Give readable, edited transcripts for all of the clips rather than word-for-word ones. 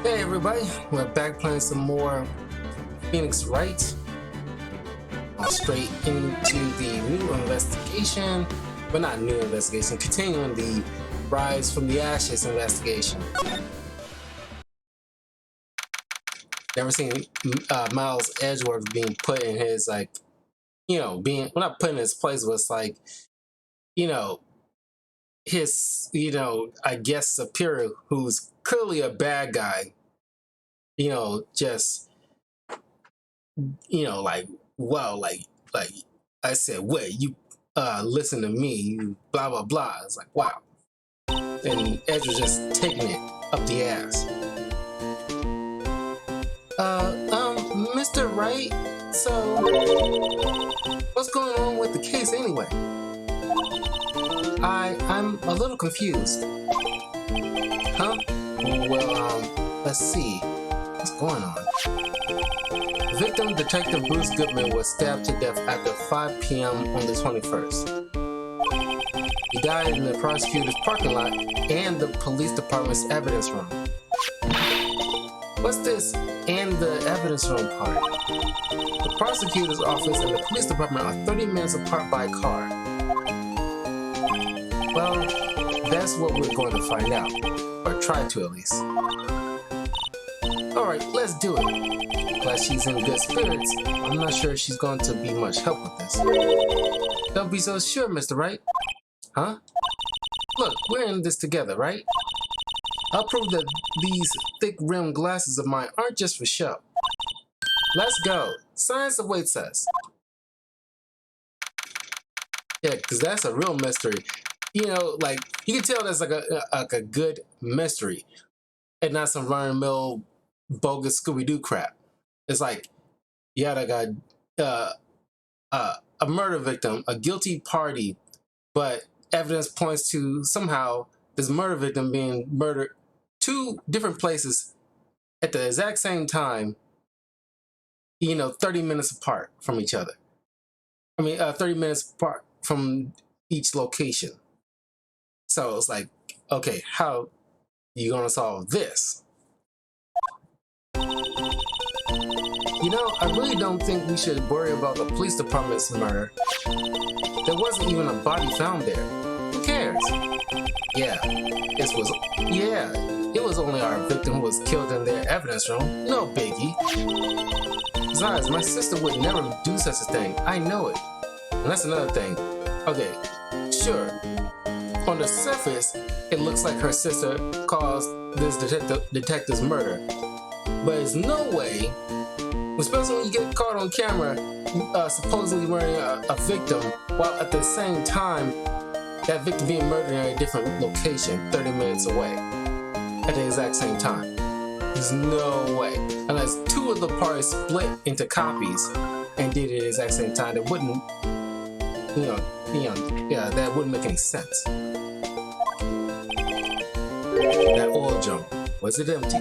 Hey everybody, we're back playing some more Phoenix Wright. Straight into the new investigation, but not new investigation, continuing the Rise from the Ashes investigation. Never seen Miles Edgeworth being put in his, being, well, not put in his place, but it's like, his, I guess superior, who's clearly a bad guy, just like I said, wait, you listen to me, you blah blah blah. It's like, wow. And Edge was just taking it up the ass. Mr. Wright, so what's going on with the case anyway? I'm a little confused. Huh? Well, let's see. What's going on? Victim, Detective Bruce Goodman, was stabbed to death after 5 p.m. on the 21st. He died in the prosecutor's parking lot and the police department's evidence room. What's this and the evidence room part? The prosecutor's office and the police department are 30 minutes apart by car. Well, that's what we're going to find out, or try to at least. Alright, let's do it. Glad she's in good spirits. I'm not sure she's going to be much help with this. Don't be so sure, Mr. Wright. Huh? Look, we're in this together, right? I'll prove that these thick-rimmed glasses of mine aren't just for show. Let's go. Science awaits us. Yeah, because that's a real mystery. You can tell that's like a good mystery and not some run-of-the-mill bogus Scooby-Doo crap. It's like, yeah, I got a murder victim, a guilty party, but evidence points to somehow this murder victim being murdered 2 different places at the exact same time, 30 minutes apart from each other. 30 minutes apart from each location. So it's like, okay, how are you gonna solve this? I really don't think we should worry about the police department's murder. There wasn't even a body found there. Who cares? It was only our victim who was killed in their evidence room. No biggie. Besides, my sister would never do such a thing. I know it. And that's another thing. Okay, sure. On the surface, it looks like her sister caused this detective's murder. But there's no way, especially when you get caught on camera, supposedly murdering a victim, while at the same time, that victim being murdered in a different location, 30 minutes away, at the exact same time. There's no way. Unless 2 of the parties split into copies and did it at the exact same time, that wouldn't, that wouldn't make any sense. That oil drum, was it empty?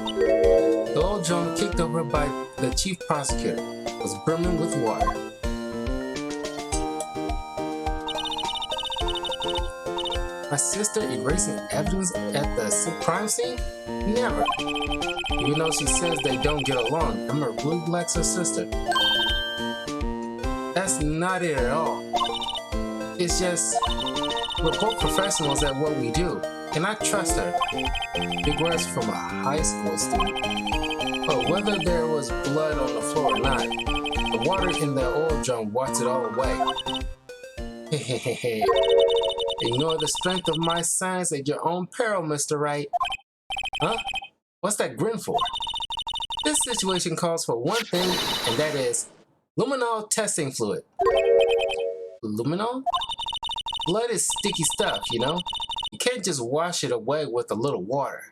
The oil drum kicked over by the chief prosecutor was brimming with water. My sister erasing evidence at the crime scene? Never. Even though she says they don't get along, Emma really likes her sister. That's not it at all. It's just, we're both professionals at what we do, and I trust her. Big words from a high school student. But whether there was blood on the floor or not, the water in the oil drum washed it all away. Hehehe. Ignore the strength of my science at your own peril, Mr. Wright. Huh? What's that grin for? This situation calls for one thing, and that is luminol testing fluid. Luminol? Blood is sticky stuff, You can't just wash it away with a little water.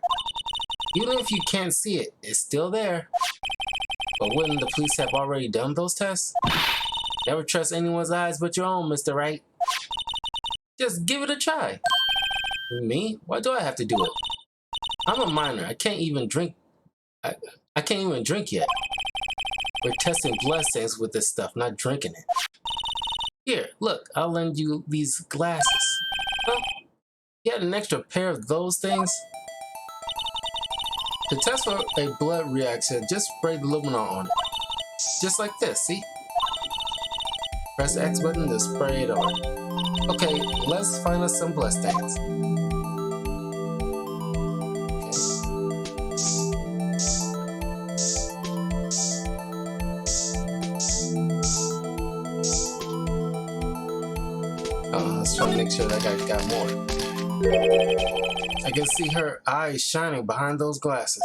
Even if you can't see it, it's still there. But wouldn't the police have already done those tests? Never trust anyone's eyes but your own, Mr. Wright. Just give it a try. Me? Why do I have to do it? I'm a minor. I can't even drink. I can't even drink yet. We're testing blood stains with this stuff, not drinking it. Here, look, I'll lend you these glasses. Huh? You had an extra pair of those things? To test for a blood reaction, just spray the luminol on it. Just like this, see? Press the X button to spray it on. Okay, let's find us some blood stains. Let's try to make sure that guy got more. I can see her eyes shining behind those glasses.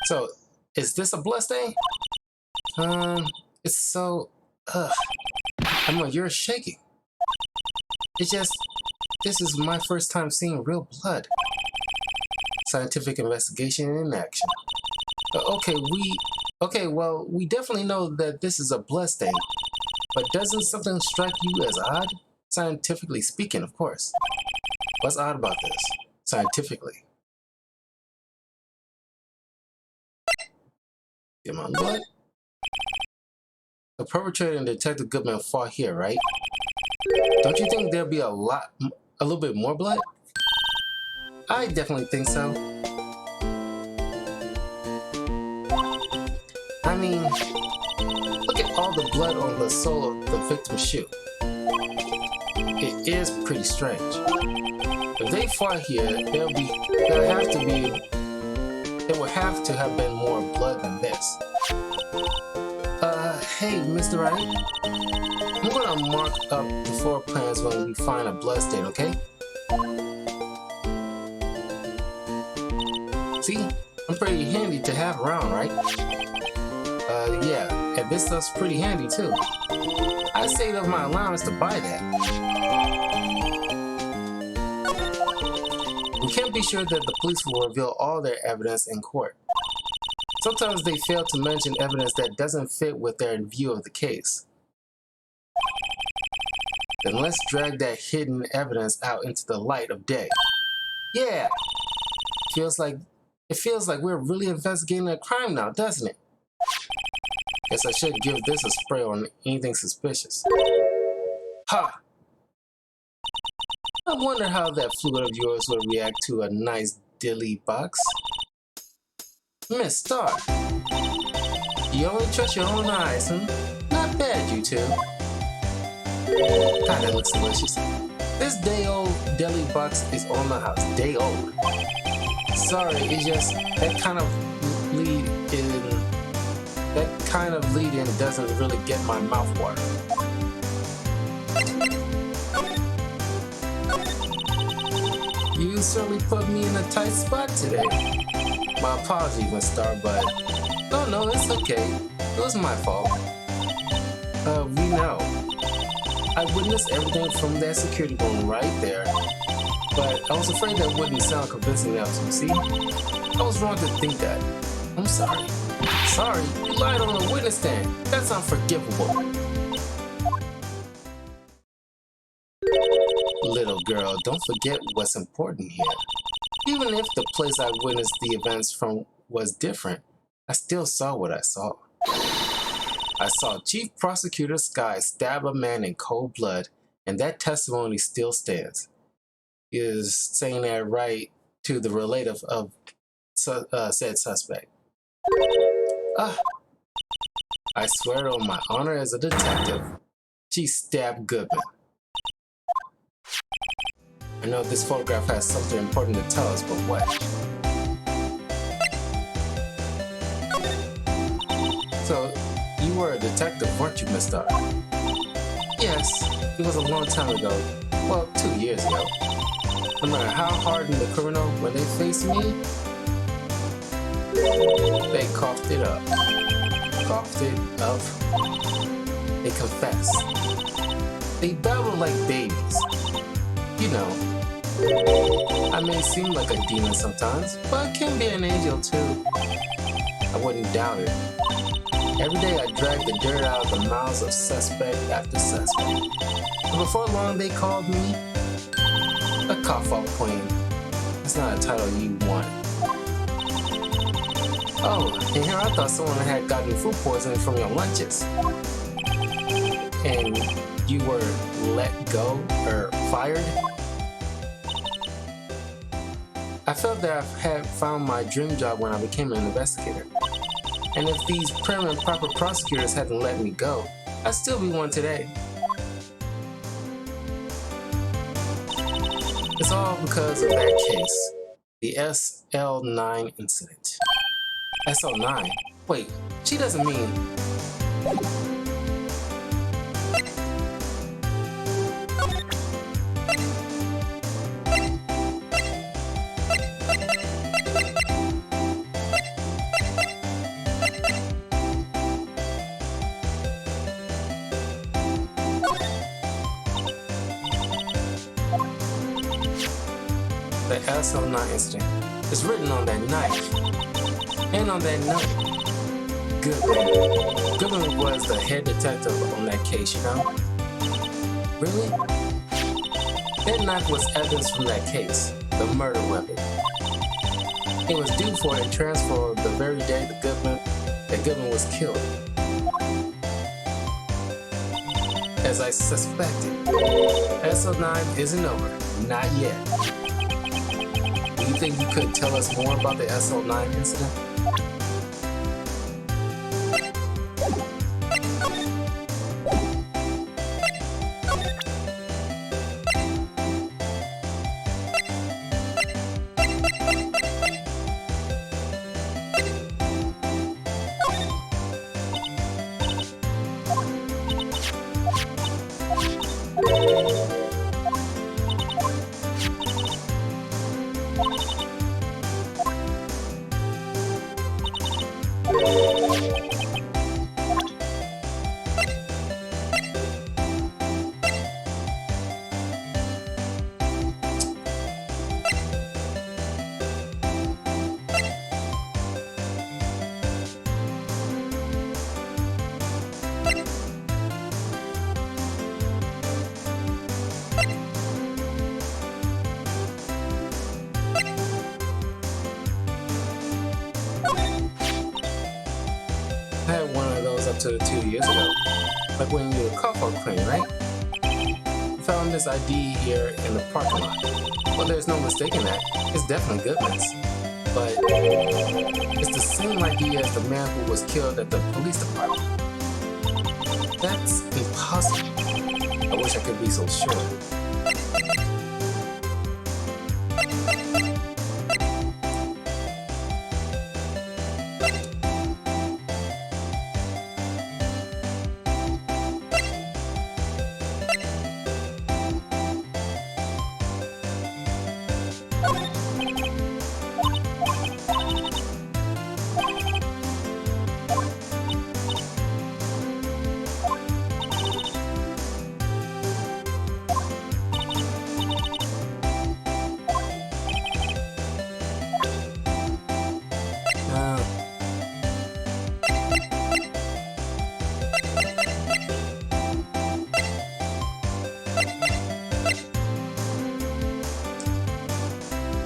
So, is this a blood stain? It's so... Emma, you're shaking. It's just... This is my first time seeing real blood. Scientific investigation in action. Okay, well, we definitely know that this is a blood stain. But doesn't something strike you as odd? Scientifically speaking, of course. What's odd about this? Scientifically. Come on, blood. The perpetrator and Detective Goodman fought here, right? Don't you think there'll be a little bit more blood? I definitely think so. I mean, look at all the blood on the sole of the victim's shoe. It is pretty strange. If they fought here, there would have to have been more blood than this. Hey, Mr. Wright. I'm gonna mark up the floor plans when we find a blood stain, okay? See? I'm pretty handy to have around, right? Yeah, and this stuff's pretty handy too. I saved up my allowance to buy that. We can't be sure that the police will reveal all their evidence in court. Sometimes they fail to mention evidence that doesn't fit with their view of the case. Then let's drag that hidden evidence out into the light of day. Yeah! It feels like we're really investigating a crime now, doesn't it? Guess I should give this a spray on anything suspicious. Ha! I wonder how that fluid of yours would react to a nice dilly box. Miss Star, you only trust your own eyes, huh? Not bad, you two. God, that looks delicious. This day-old deli box is on the house. Day old. Sorry, it's just that kind of lead-in doesn't really get my mouth water. You certainly put me in a tight spot today. My apologies, Miss Star, but no, it's okay. It was my fault. We know. I witnessed everything from that security room right there, but I was afraid that wouldn't sound convincing enough to you, see? I was wrong to think that. I'm sorry. Sorry, you lied on the witness stand. That's unforgivable. Little girl, don't forget what's important here. Even if the place I witnessed the events from was different, I still saw what I saw. I saw Chief Prosecutor Sky stab a man in cold blood, and that testimony still stands. He is saying that right to the relative of said suspect. I swear on my honor as a detective, she stabbed Goodman. I know this photograph has something important to tell us, but what? So, you were a detective, weren't you, Miss Star? Yes, it was a long time ago. Well, 2 years ago. No matter how hardened the criminal, when they faced me, they coughed it up. Coughed it up. They confessed. They babbled like babies. You know, I may seem like a demon sometimes, but I can be an angel too. I wouldn't doubt it. Every day I drag the dirt out of the mouths of suspect after suspect. And before long they called me a cough-off queen. That's not a title you want. Oh, and here I thought someone had gotten food poisoning from your lunches. And you were let go or fired? I felt that I had found my dream job when I became an investigator. And if these prim and proper prosecutors hadn't let me go, I'd still be one today. It's all because of that case, the SL9 incident. SL9? Wait, she doesn't mean... The SL9 incident is written on that knife. And on that note, Goodman. Goodman was the head detective on that case, you know? Really? That knife was evidence from that case, the murder weapon. It was due for a transfer the very day that Goodman was killed. As I suspected, SL9 isn't over, not yet. Do you think you could tell us more about the SL9 incident? I had one of those up to 2 years ago. Like when you do a car clean, right? I found this ID here in the parking lot. Well, there's no mistaking that. It's definitely Goodman's. But it's the same ID as the man who was killed at the police department. That's impossible. I wish I could be so sure.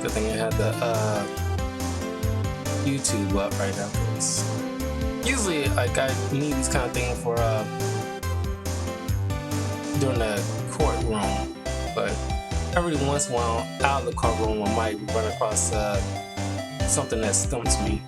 Good thing I had the YouTube up right now, because usually like I need these kind of things for during the courtroom, but every once in a while out of the courtroom I might run across something that stumps me.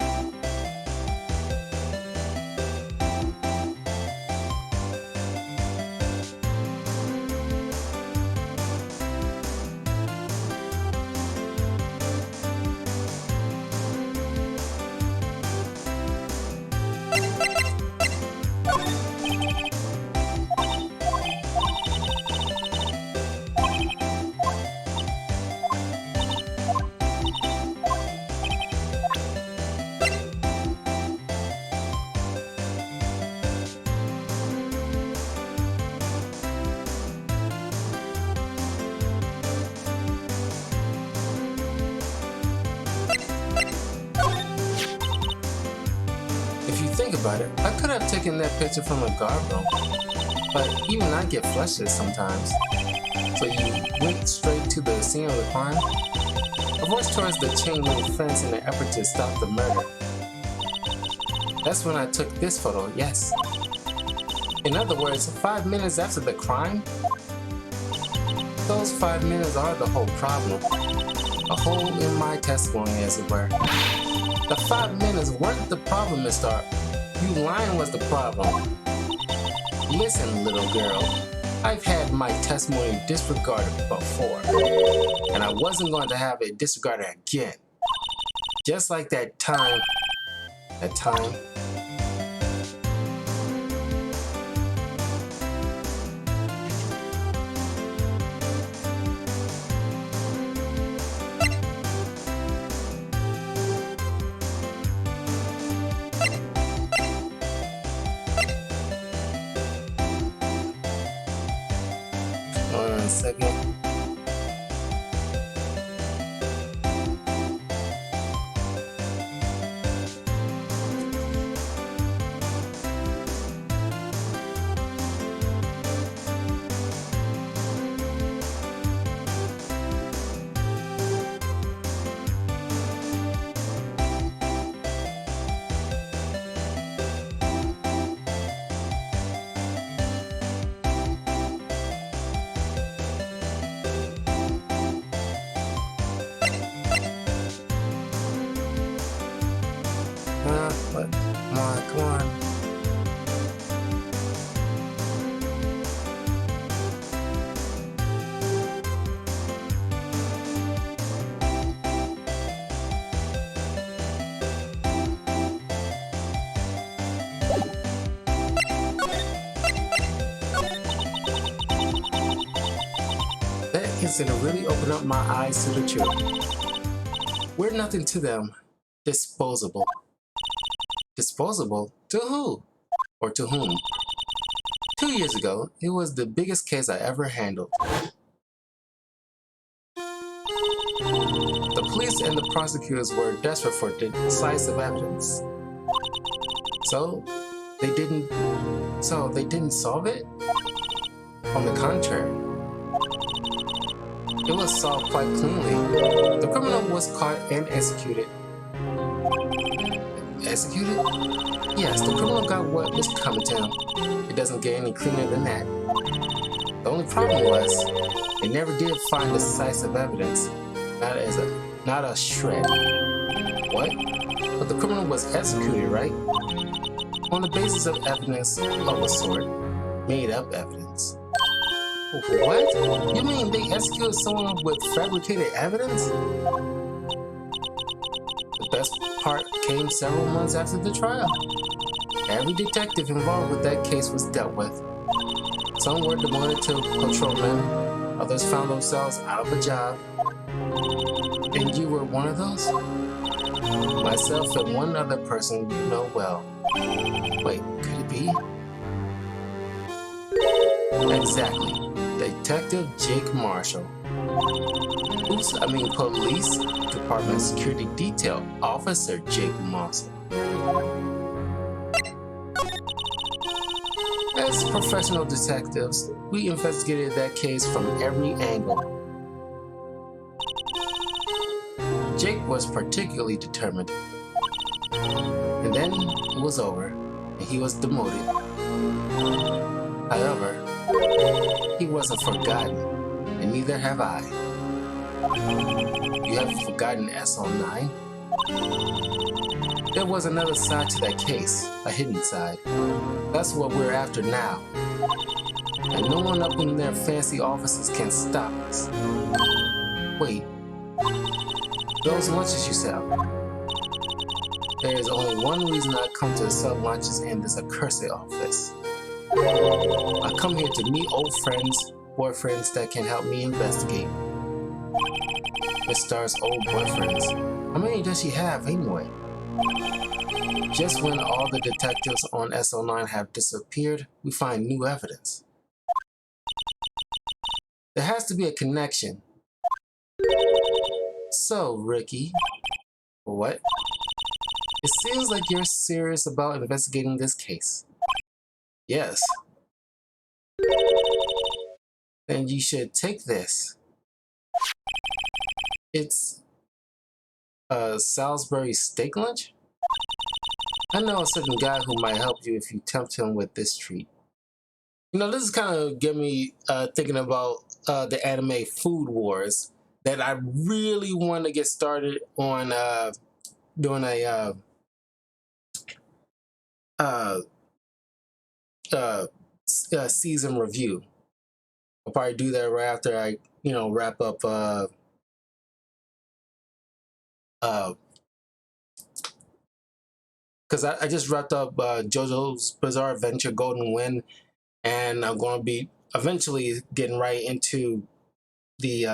Think about it, I could have taken that picture from a guard room, but even I get flushes sometimes. So you went straight to the scene of the crime? I rushed towards the chain link fence in an effort to stop the murder. That's when I took this photo, yes. In other words, 5 minutes after the crime? Those 5 minutes are the whole problem. A hole in my testimony, as it were. The 5 minutes weren't the problem, Mr. You lying was the problem. Listen, little girl, I've had my testimony disregarded before, and I wasn't going to have it disregarded again. Just like that time. Hold on a second. But come on. That incident really opened up my eyes to the truth. We're nothing to them. Disposable. Disposable? To who? Or to whom? 2 years ago, it was the biggest case I ever handled. The police and the prosecutors were desperate for decisive evidence. So they didn't solve it? On the contrary, it was solved quite cleanly. The criminal was caught and executed. Executed? Yes, the criminal got what was coming to him. It doesn't get any cleaner than that. The only problem was, they never did find decisive evidence. Not a shred. What? But the criminal was executed, right? On the basis of evidence of a sort. Made up evidence. What? You mean they executed someone with fabricated evidence? The best part came several months after the trial. Every detective involved with that case was dealt with. Some were demoted to patrolmen, others found themselves out of a job. And you were one of those? Myself and one other person you know well. Wait, could it be? Exactly. Detective Jake Marshall. Police Department Security Detail Officer Jake Marshall. As professional detectives, we investigated that case from every angle. Jake was particularly determined. And then it was over, and he was demoted. However, he wasn't forgotten, and neither have I. You haven't forgotten SO9? There was another side to that case, a hidden side. That's what we're after now. And no one up in their fancy offices can stop us. Wait, those lunches you sell. There is only one reason I come to sell lunches in this accursed office. I come here to meet old friends, boyfriends that can help me investigate. Miss Star's old boyfriends. How many does she have anyway? Just when all the detectives on SO9 have disappeared, we find new evidence. There has to be a connection. So, Ricky, what? It seems like you're serious about investigating this case. Yes. Then you should take this. It's a Salisbury steak lunch? I know a certain guy who might help you if you tempt him with this treat. You know, this is kind of getting me thinking about the anime Food Wars. that I really want to get started on doing a uh, uh, season review. I'll probably do that right after I, wrap up because I just wrapped up JoJo's Bizarre Adventure Golden Wind, and I'm going to be eventually getting right into the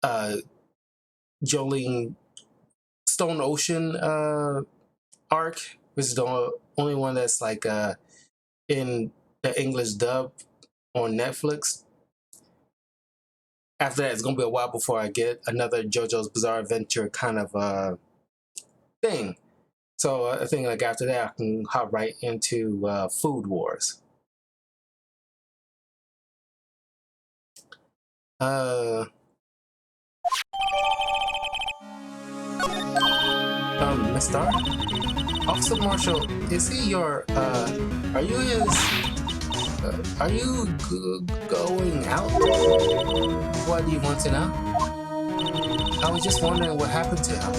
uh, Jolene Stone Ocean arc, which is the only one that's like in the English dub on Netflix. After that, it's going to be a while before I get another JoJo's Bizarre Adventure kind of thing. So I think like after that, I can hop right into Food Wars. Miss Star? Officer Marshall, is he your, are you his, are you going out? Why do you want to know? I was just wondering what happened to him.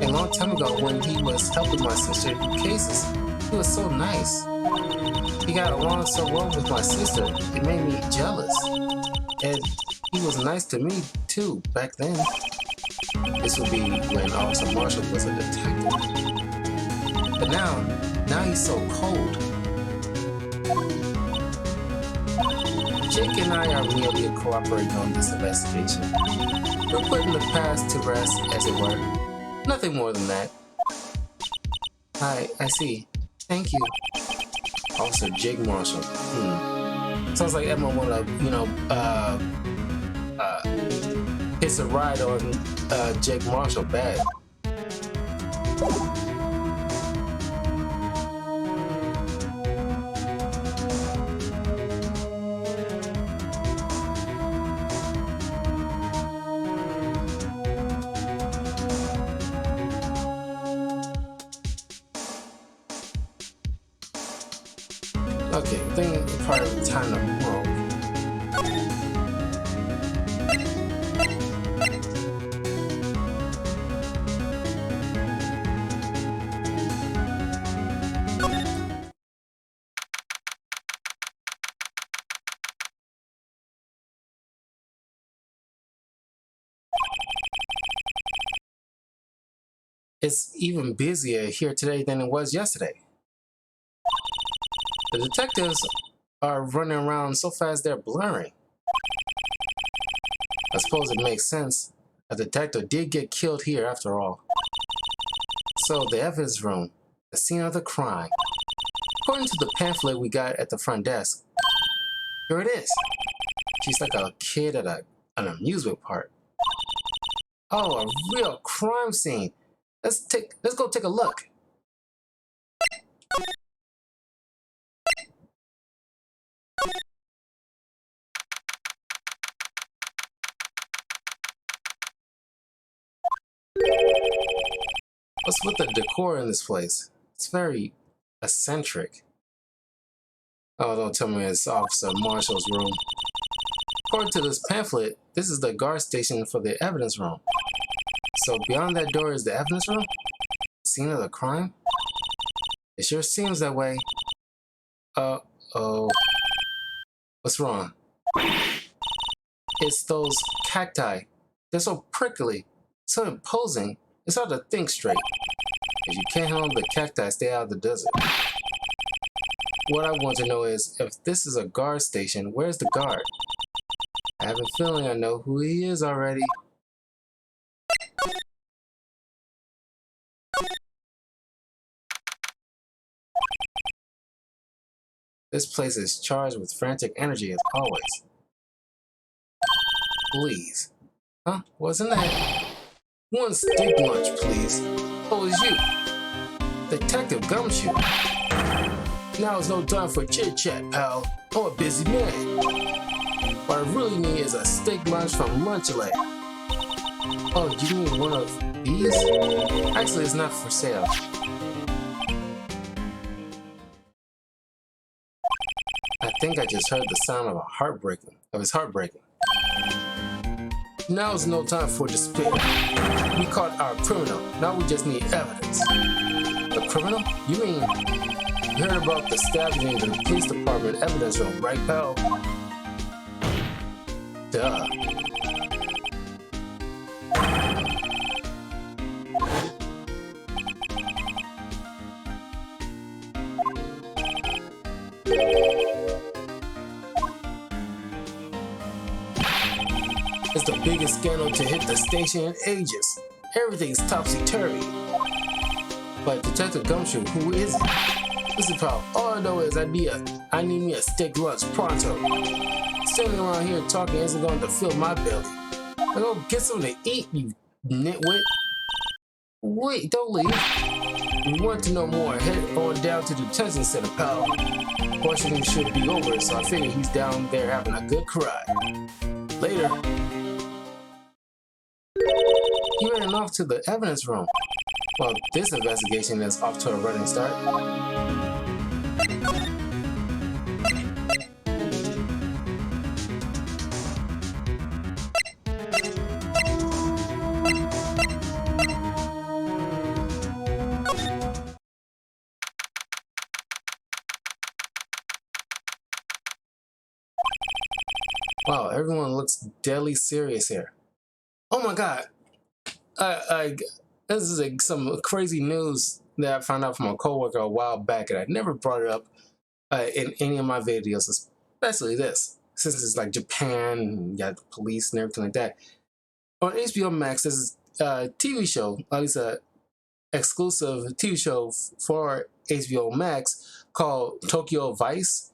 A long time ago when he was helping my sister in cases, he was so nice. He got along so well with my sister, it made me jealous. And he was nice to me too, back then. This would be when Officer Marshall was a detective. But now he's so cold. Jake and I are merely cooperating on this investigation. We're putting the past to rest, as it were. Nothing more than that. I see. Thank you. Officer Jake Marshall. Sounds like Emma wanna, it's a ride on Jake Marshall bad. Okay, I think it's probably time to move. It's even busier here today than it was yesterday. The detectives are running around so fast they're blurring. I suppose it makes sense. A detective did get killed here after all. So, the evidence room, the scene of the crime. According to the pamphlet we got at the front desk, here it is. She's like a kid at an amusement park. Oh, a real crime scene. Let's go take a look. What's with the decor in this place? It's very eccentric. Oh, don't tell me it's Officer Marshall's room. According to this pamphlet, this is the guard station for the evidence room. So beyond that door is the evidence room? Scene of the crime? It sure seems that way. Uh-oh. What's wrong? It's those cacti. They're so prickly, so imposing. It's hard to think straight. If you can't handle the cacti, stay out of the desert. What I want to know is, if this is a guard station, where's the guard? I have a feeling I know who he is already. This place is charged with frantic energy as always. Please. Huh? Wasn't that? One steak lunch, please. Oh, it's you. Detective Gumshoe. Now is no time for chit-chat, pal. I'm a busy man. What I really need is a steak lunch from Lunchland. Oh, you need one of these? Actually, it's not for sale. I think I just heard the sound of his heart breaking. Now is no time for despair. We caught our criminal. Now we just need evidence. The criminal? You mean you heard about the stabbing in the police department evidence room, right, pal? Duh. It's the biggest scandal to hit the station in ages. Everything's topsy-turvy. But Detective Gumshoe, who is it? Listen, pal, all I know is I need me a steak lunch pronto. Standing around here talking isn't going to fill my belly. I go get something to eat, you nitwit. Wait, don't leave. We want to know more. Head on down to the detention center, pal. Questioning should be over, so I figure he's down there having a good cry. Later. He ran off to the evidence room. Well, this investigation is off to a running start. Wow, everyone looks deadly serious here. Oh my god. This is some crazy news that I found out from a coworker a while back, and I never brought it up in any of my videos, especially this, since it's like Japan, and you got the police and everything like that. On HBO Max, there's a TV show, at least a exclusive TV show for HBO Max called Tokyo Vice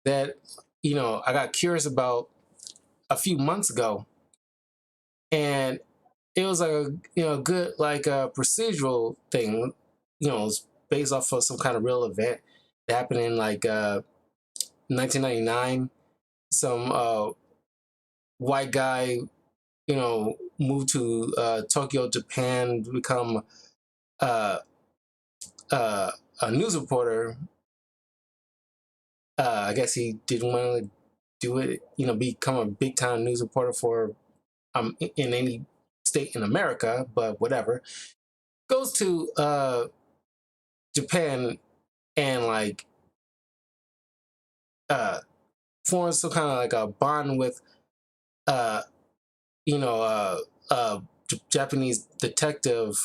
that, you know, I got curious about a few months ago, and it was like a good like a procedural thing, it's based off of some kind of real event that happened in like 1999. Some white guy, moved to Tokyo, Japan, to become a news reporter. I guess he didn't want to do it, become a big time news reporter for in any state in America, but whatever. Goes to Japan and like forms some kind of like a bond with Japanese detective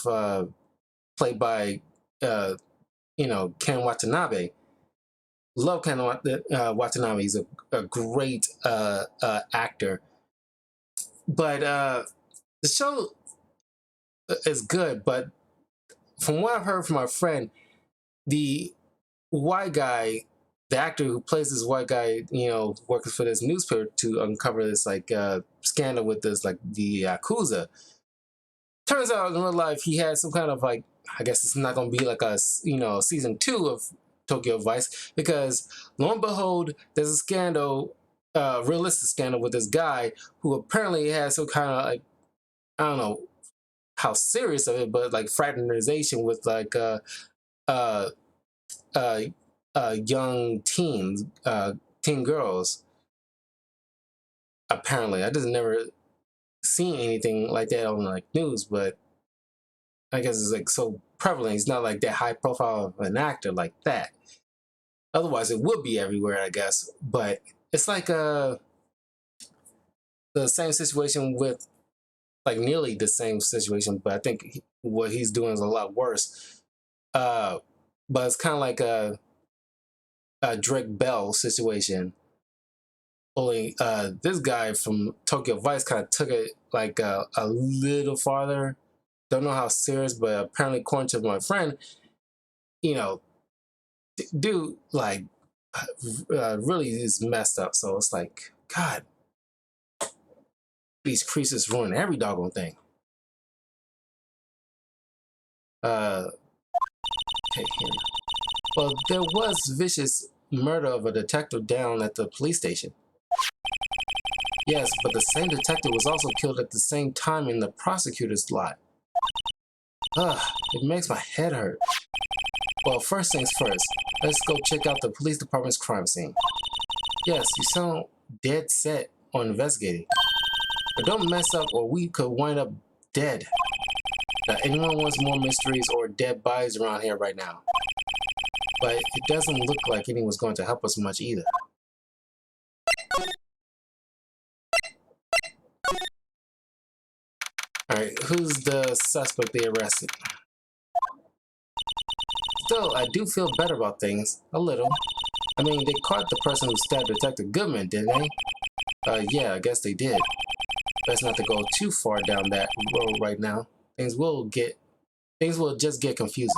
played by Ken Watanabe. Love Ken Watanabe. He's a great actor. But the show is good, but from what I've heard from my friend, the white guy, the actor who plays this white guy, working for this newspaper to uncover this like scandal with this like the Yakuza. Turns out in real life he had some kind of like, I guess it's not going to be like a season 2 of Tokyo Vice, because lo and behold, there's a scandal, realistic scandal with this guy who apparently has some kind of like, I don't know how serious of it, but like fraternization with like young teens, teen girls. Apparently, I just never seen anything like that on like news, but I guess it's like so prevalent. He's not like that high profile of an actor like that. Otherwise, it would be everywhere, I guess. But it's like the same situation with, like nearly the same situation, but I think what he's doing is a lot worse. But it's kind of like a Drake Bell situation. Only this guy from Tokyo Vice kind of took it like a little farther. Don't know how serious, but apparently, according to my friend, dude, like, really is messed up. So it's like, God, these creases ruin every doggone thing. Okay, here. Well, there was vicious murder of a detective down at the police station. Yes, but the same detective was also killed at the same time in the prosecutor's lot. Ugh, it makes my head hurt. Well, first things first, let's go check out the police department's crime scene. Yes, you sound dead set on investigating. But don't mess up or we could wind up dead. Now, anyone wants more mysteries or dead bodies around here right now. But it doesn't look like anyone's going to help us much either. Alright, who's the suspect they arrested? Still, I do feel better about things. A little. I mean, they caught the person who stabbed Detective Goodman, didn't they? Yeah, I guess they did. Best not to go too far down that road right now. Things will just get confusing.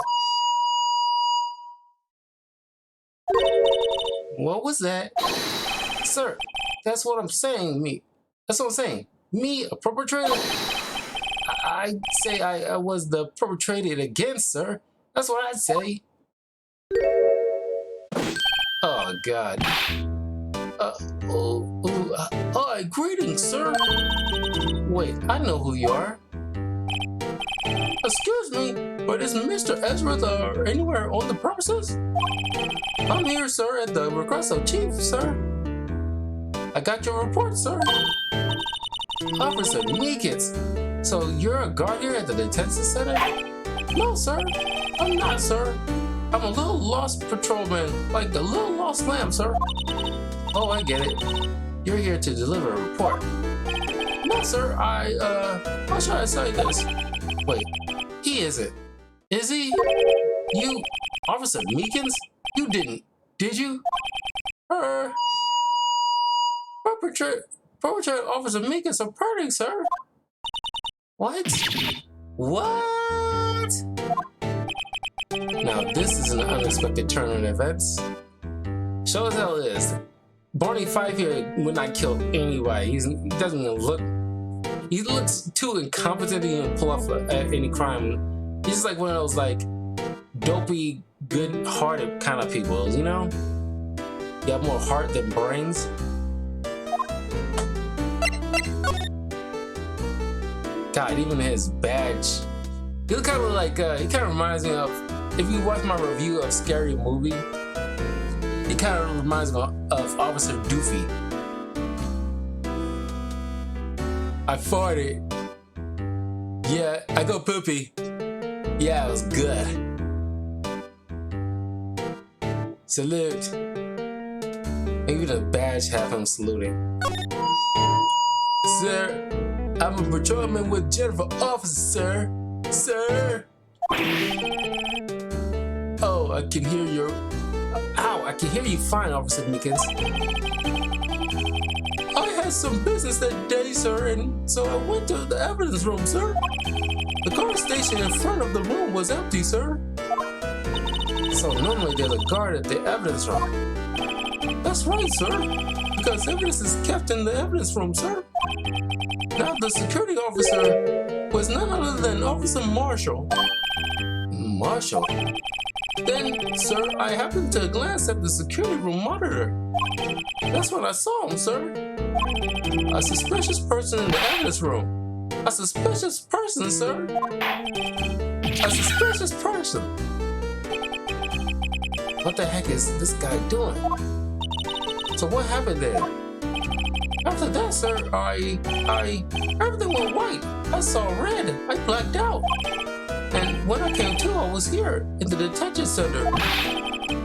What was that? Sir, that's what I'm saying, That's what I'm saying. Me, a perpetrator? I'd say I was the perpetrated against, sir. That's what I'd say. Oh, God. Hi, greetings, sir. Wait, I know who you are. Excuse me, but is Mr. Ezra anywhere on the premises? I'm here, sir, at the request of Chief, sir. I got your report, sir. Officer Meekins. So you're a guard here at the detention center? No, sir. I'm not, sir. I'm a little lost patrolman, like a little lost lamb, sir. Oh, I get it. You're here to deliver a report. No, sir. How should I say this? Wait, he isn't. Is he? You, Officer Meekins? You didn't, did you? Perpetrator Officer Meekins are parting, sir. What? What? Now this is an unexpected turn in events. Show as hell is. Barney Fife here would not kill anybody. He doesn't even look. He looks too incompetent to even pull off any crime. He's just like one of those like dopey, good-hearted kind of people, you know? You have more heart than brains. God, even his badge. He kind of like, he kind of reminds me of, if you watch my review of Scary Movie, he kind of reminds me of Officer Doofy. I farted. Yeah, I go poopy. Yeah, it was good. Salute. Even the badge have him saluting. Sir, I'm a patrolman with Jennifer officer, sir. Oh, I can hear your... Ow, I can hear you fine, Officer Meekins. I had some business that day, sir, and so I went to the evidence room, sir. The car station in front of the room was empty, sir. So normally there's a guard at the evidence room. That's right, sir, because evidence is kept in the evidence room, sir. Now the security officer was none other than Officer Marshall. Marshall? Then, sir, I happened to glance at the security room monitor. That's when I saw him, sir. A suspicious person in the evidence room. A suspicious person, sir. A suspicious person. What the heck is this guy doing? So what happened then? After that, sir, everything went white. I saw red. I blacked out. And when I came to, I was here in the detention center.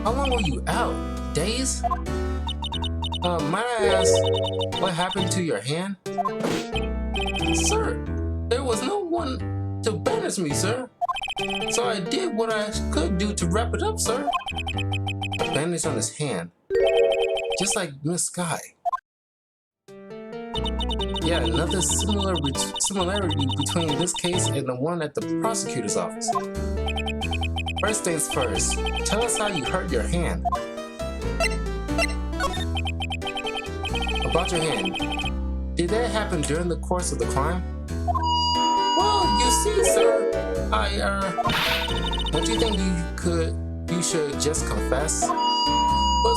How long were you out? Days? Might I ask, what happened to your hand? Sir, there was no one to bandage me, sir. So I did what I could do to wrap it up, sir. A bandage on his hand. Just like Miss Sky. Yeah, another similarity between this case and the one at the prosecutor's office. First things first, tell us how you hurt your hand. About your hand, did that happen during the course of the crime? Well, you see, sir, don't you think you should just confess? But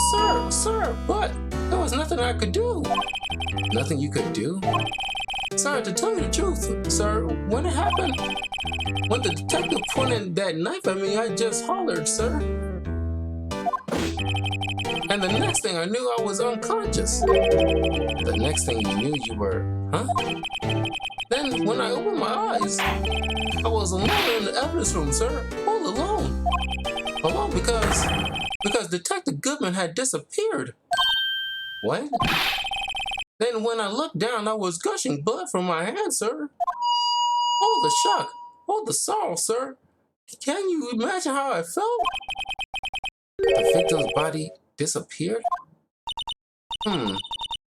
sir, there was nothing I could do. Nothing you could do? Sir, to tell you the truth, sir, when it happened, when the detective pointed that knife at me, I just hollered, sir. And the next thing I knew, I was unconscious. The next thing you knew, you were, huh? Then, when I opened my eyes, I was alone in the evidence room, sir. All alone. Alone because Detective Goodman had disappeared. What? Then when I looked down, I was gushing blood from my hand, sir. Oh, the shock. Oh, the sorrow, sir. Can you imagine how I felt? The victim's body disappeared?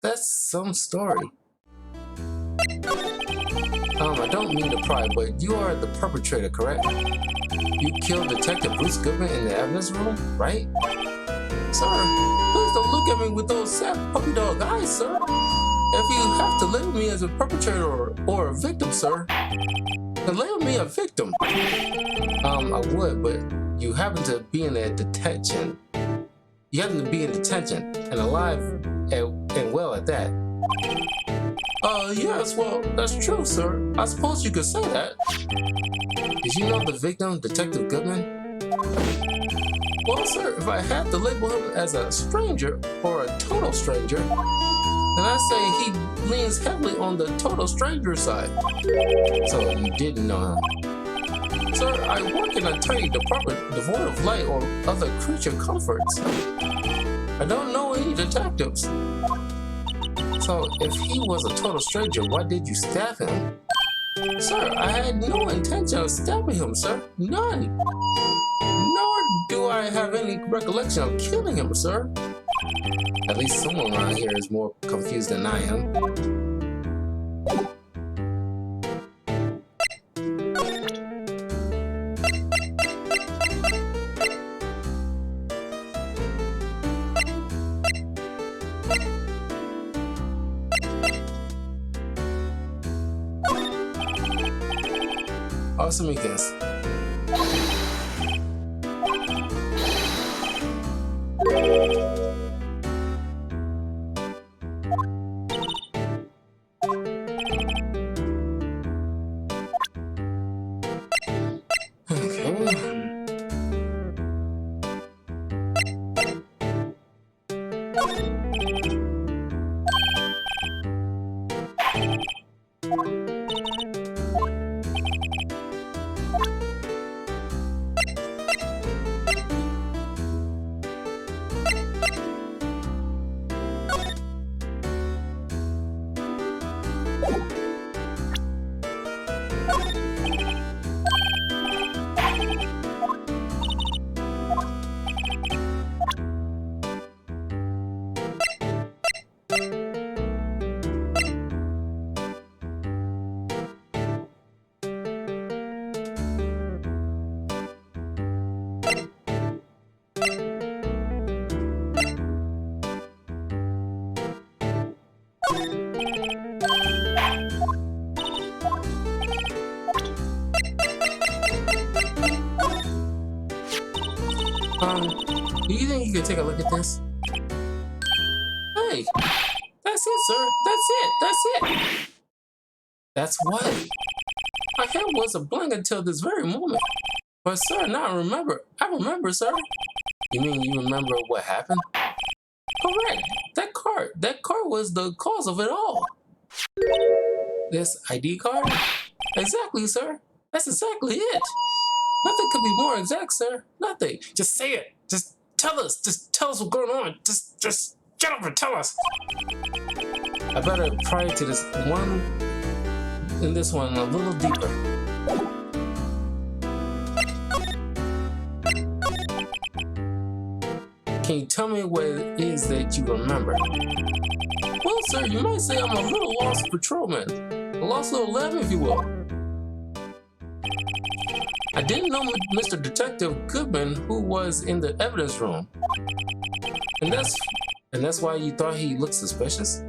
That's some story. I don't mean to pry, but you are the perpetrator, correct? You killed Detective Bruce Goodman in the evidence room, right? Sir, please don't look at me with those sad puppy dog eyes, sir. If you have to label me as a perpetrator or a victim, sir, then label me a victim. I would, but you happen to be in a detention. You happen to be in detention and alive and well at that. Yes, well, that's true, sir. I suppose you could say that. Did you know the victim, Detective Goodman? Well, sir, if I had to label him as a stranger or a total stranger, then I say he leans heavily on the total stranger side. So you didn't know him. Sir, I work in a tiny department devoid of light or other creature comforts. I don't know any detectives. So if he was a total stranger, why did you stab him? Sir, I had no intention of stabbing him, sir. None. Nor do I have any recollection of killing him, sir. At least someone around here is more confused than I am. Awesome weekends. Do you think you could take a look at this? Hey, that's it, sir. That's it. That's it. That's what? My head was a blank until this very moment. But sir, now I remember. I remember, sir. You mean you remember what happened? Correct. That card was the cause of it all. This ID card? Exactly, sir. That's exactly it. Nothing could be more exact, sir. Nothing. Just say it. Just tell us. Just tell us what's going on. Just get up and tell us. I better pry into this one and this one a little deeper. Can you tell me what it is that you remember? Well, sir, you might say I'm a little lost patrolman. A lost little lamb, if you will. I didn't know Mr. Detective Goodman, who was in the evidence room. And that's why you thought he looked suspicious?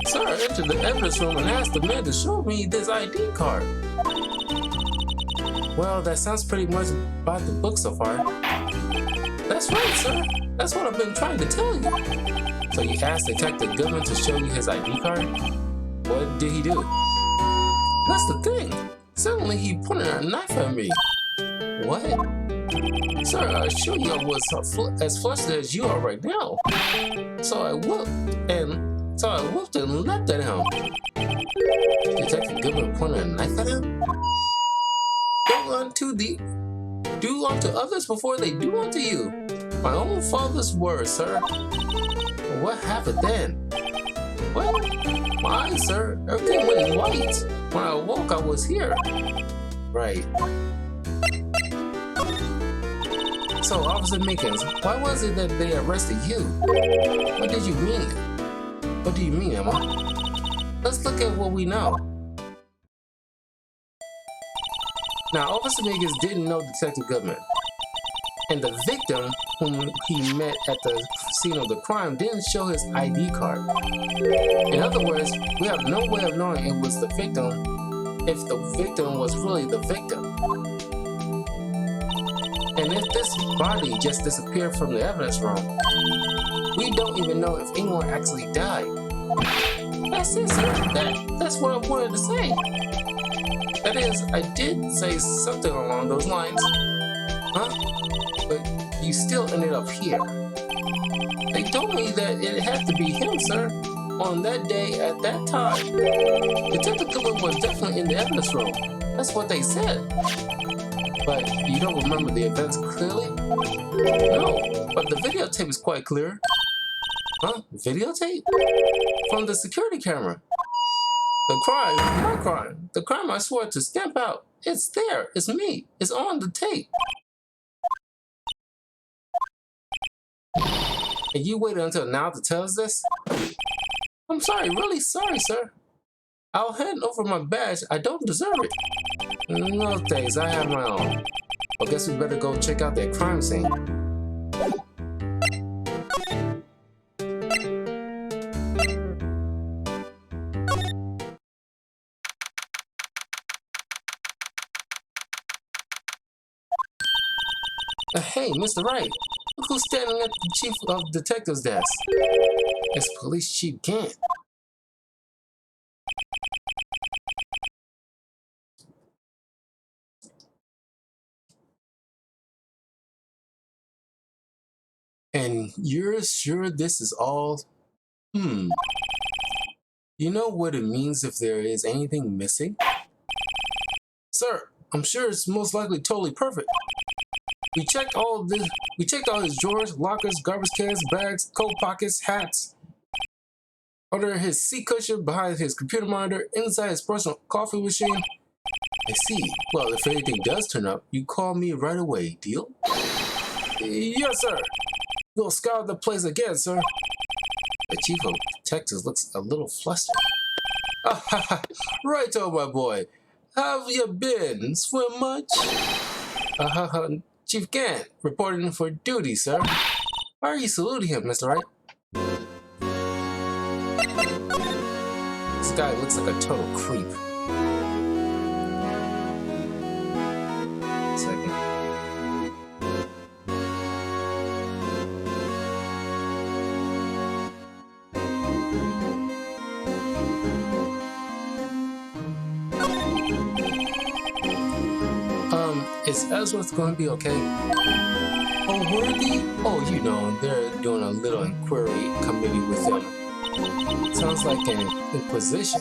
Sir, I entered the evidence room and asked the man to show me this ID card. Well, that sounds pretty much about the book so far. That's right, sir. That's what I've been trying to tell you. So you asked Detective Goodman to show you his ID card? What did he do? That's the thing. Suddenly he pointed a knife at me. What? Sir, I assure you I was as flustered as you are right now. So I whooped and leapt at him. Detective Goodman pointed a knife at him. Do unto others before they do unto you. My own father's words, sir. What happened then? Well, my eyes, sir. Everything went white. When I awoke, I was here. Right. So, Officer Mickens, why was it that they arrested you? What did you mean? What do you mean, Emma? Let's look at what we know. Now, Officer Mickens didn't know Detective Goodman. And the victim, whom he met at the scene of the crime, didn't show his ID card. In other words, we have no way of knowing it was the victim if the victim was really the victim. And if this body just disappeared from the evidence room, we don't even know if anyone actually died. That's it, sir. That's what I wanted to say. That is, I did say something along those lines. Huh? But you still ended up here. They told me that it had to be him, sir. On that day, at that time. Detective Goodman was definitely in the evidence room. That's what they said. But you don't remember the events clearly? No, but the videotape is quite clear. Huh? Videotape? From the security camera. The crime, my crime. The crime I swore to stamp out. It's there. It's me. It's on the tape. And you waited until now to tell us this? I'm sorry, really sorry, sir. I'll hand over my badge. I don't deserve it. No thanks, I have my own. Well, guess we better go check out that crime scene. Hey, Mr. Wright. Look who's standing at the chief of detective's desk. It's Police Chief Gant. And you're sure this is all? You know what it means if there is anything missing? Sir, I'm sure it's most likely totally perfect. We checked all his drawers, lockers, garbage cans, bags, coat pockets, hats, under his seat cushion, behind his computer monitor, inside his personal coffee machine. I see. Well, if anything does turn up, you call me right away, deal? Yes, sir. We'll scour the place again, sir. The chief of detectives looks a little flustered. Righto, my boy. How have you been? Swim much? Chief Gant, reporting for duty, sir. Why are you saluting him, Mr. Wright? This guy looks like a total creep. Second. Is Ellsworth going to be okay? Oh, Worthy? Oh, you know, they're doing a little inquiry committee with him. Sounds like an inquisition.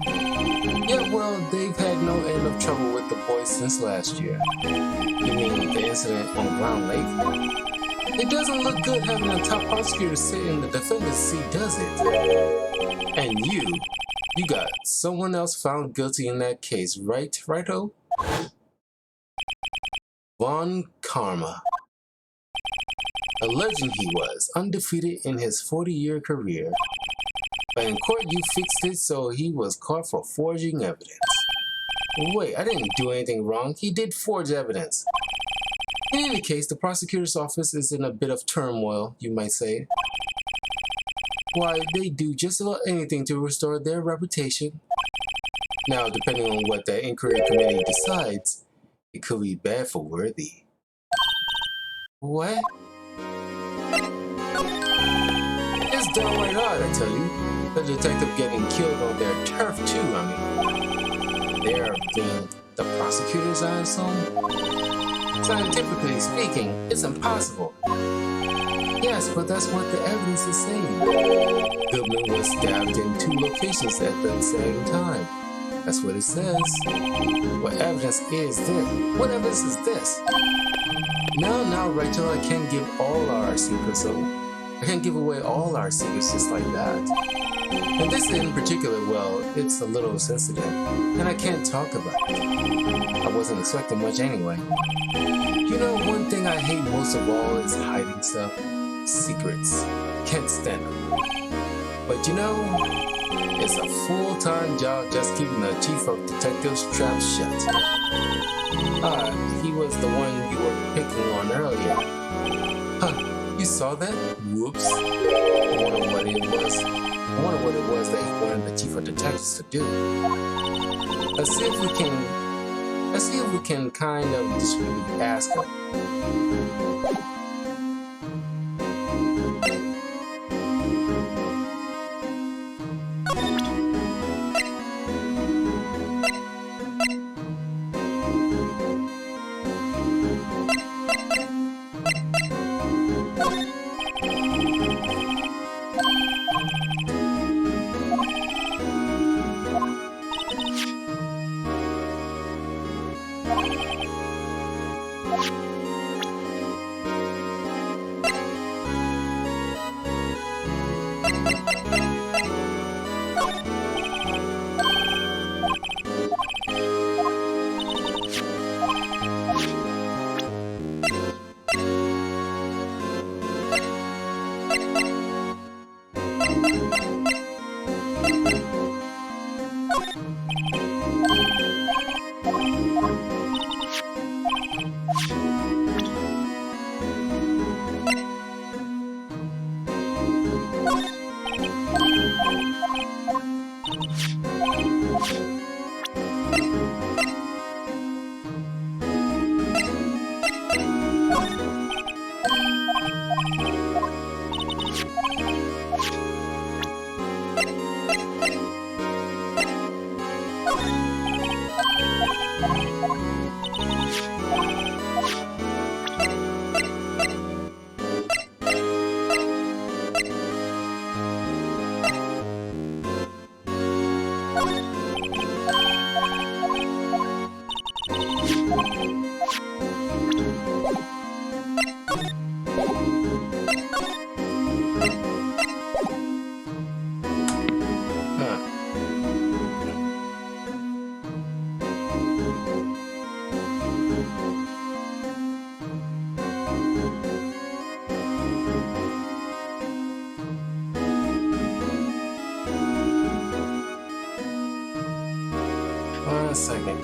Yeah, well, they've had no end of trouble with the boys since last year. You mean the incident on Ground Lake? It doesn't look good having a top prosecutor sit in the defendant's seat, does it? And you got someone else found guilty in that case, right, Righto? Von Karma. A legend he was, undefeated in his 40-year career. But in court you fixed it so he was caught for forging evidence. Wait, I didn't do anything wrong. He did forge evidence. In any case, the prosecutor's office is in a bit of turmoil, you might say. Why, they do just about anything to restore their reputation. Now, depending on what the inquiry committee decides, it could be bad for Worthy. What? It's downright odd, I tell you. The detective getting killed on their turf too, I mean. They're being the prosecutors, I assume? Scientifically speaking, it's impossible. Yes, but that's what the evidence is saying. Goodman was stabbed in 2 locations at the same time. That's what it says. What evidence is this? What evidence is this? Now, Rachel, I can't give all our secrets away. I can't give away all our secrets just like that. And this in particular, well, it's a little sensitive, and I can't talk about it. I wasn't expecting much anyway. You know, one thing I hate most of all is hiding stuff. Secrets. Can't stand them. But you know, it's a full-time job just keeping the chief of detectives trap shut. He was the one you were picking on earlier. Huh, you saw that? Whoops. I wonder what it was that he wanted the chief of detectives to do. Let's see if we can kind of discreetly ask him. One second.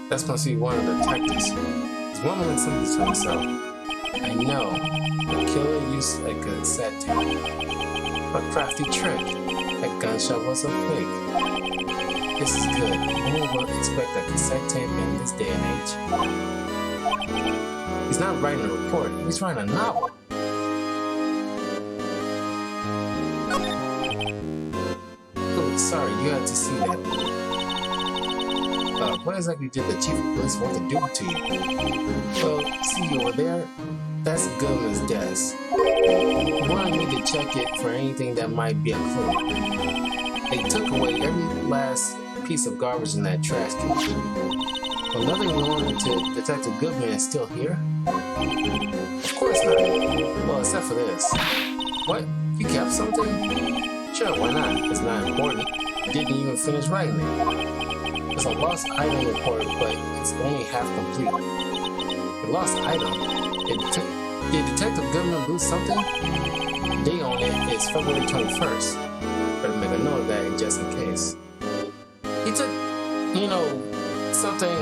That must be one of the detectives. He's mumbling something to himself. I know. The killer used a cassette tape. A crafty trick. That gunshot was a fake. This is good. No one will expect a cassette tape in this day and age. He's not writing a report. He's writing a novel. Oh, sorry. You had to see that. What exactly did the chief of police want to do to you? Well, see over there? That's Goodman's desk. He wanted me to check it for anything that might be a clue. They took away every last piece of garbage in that trash can. Well, nothing wrong to Detective Goodman is still here? Of course not. Well, except for this. What? You kept something? Sure, why not? It's not important. You didn't even finish writing it. It's a lost item report, but it's only half complete. A lost item? Did Detective Goodman lose something? The date on it is February 21st. Better make a note of that just in case. He took, something,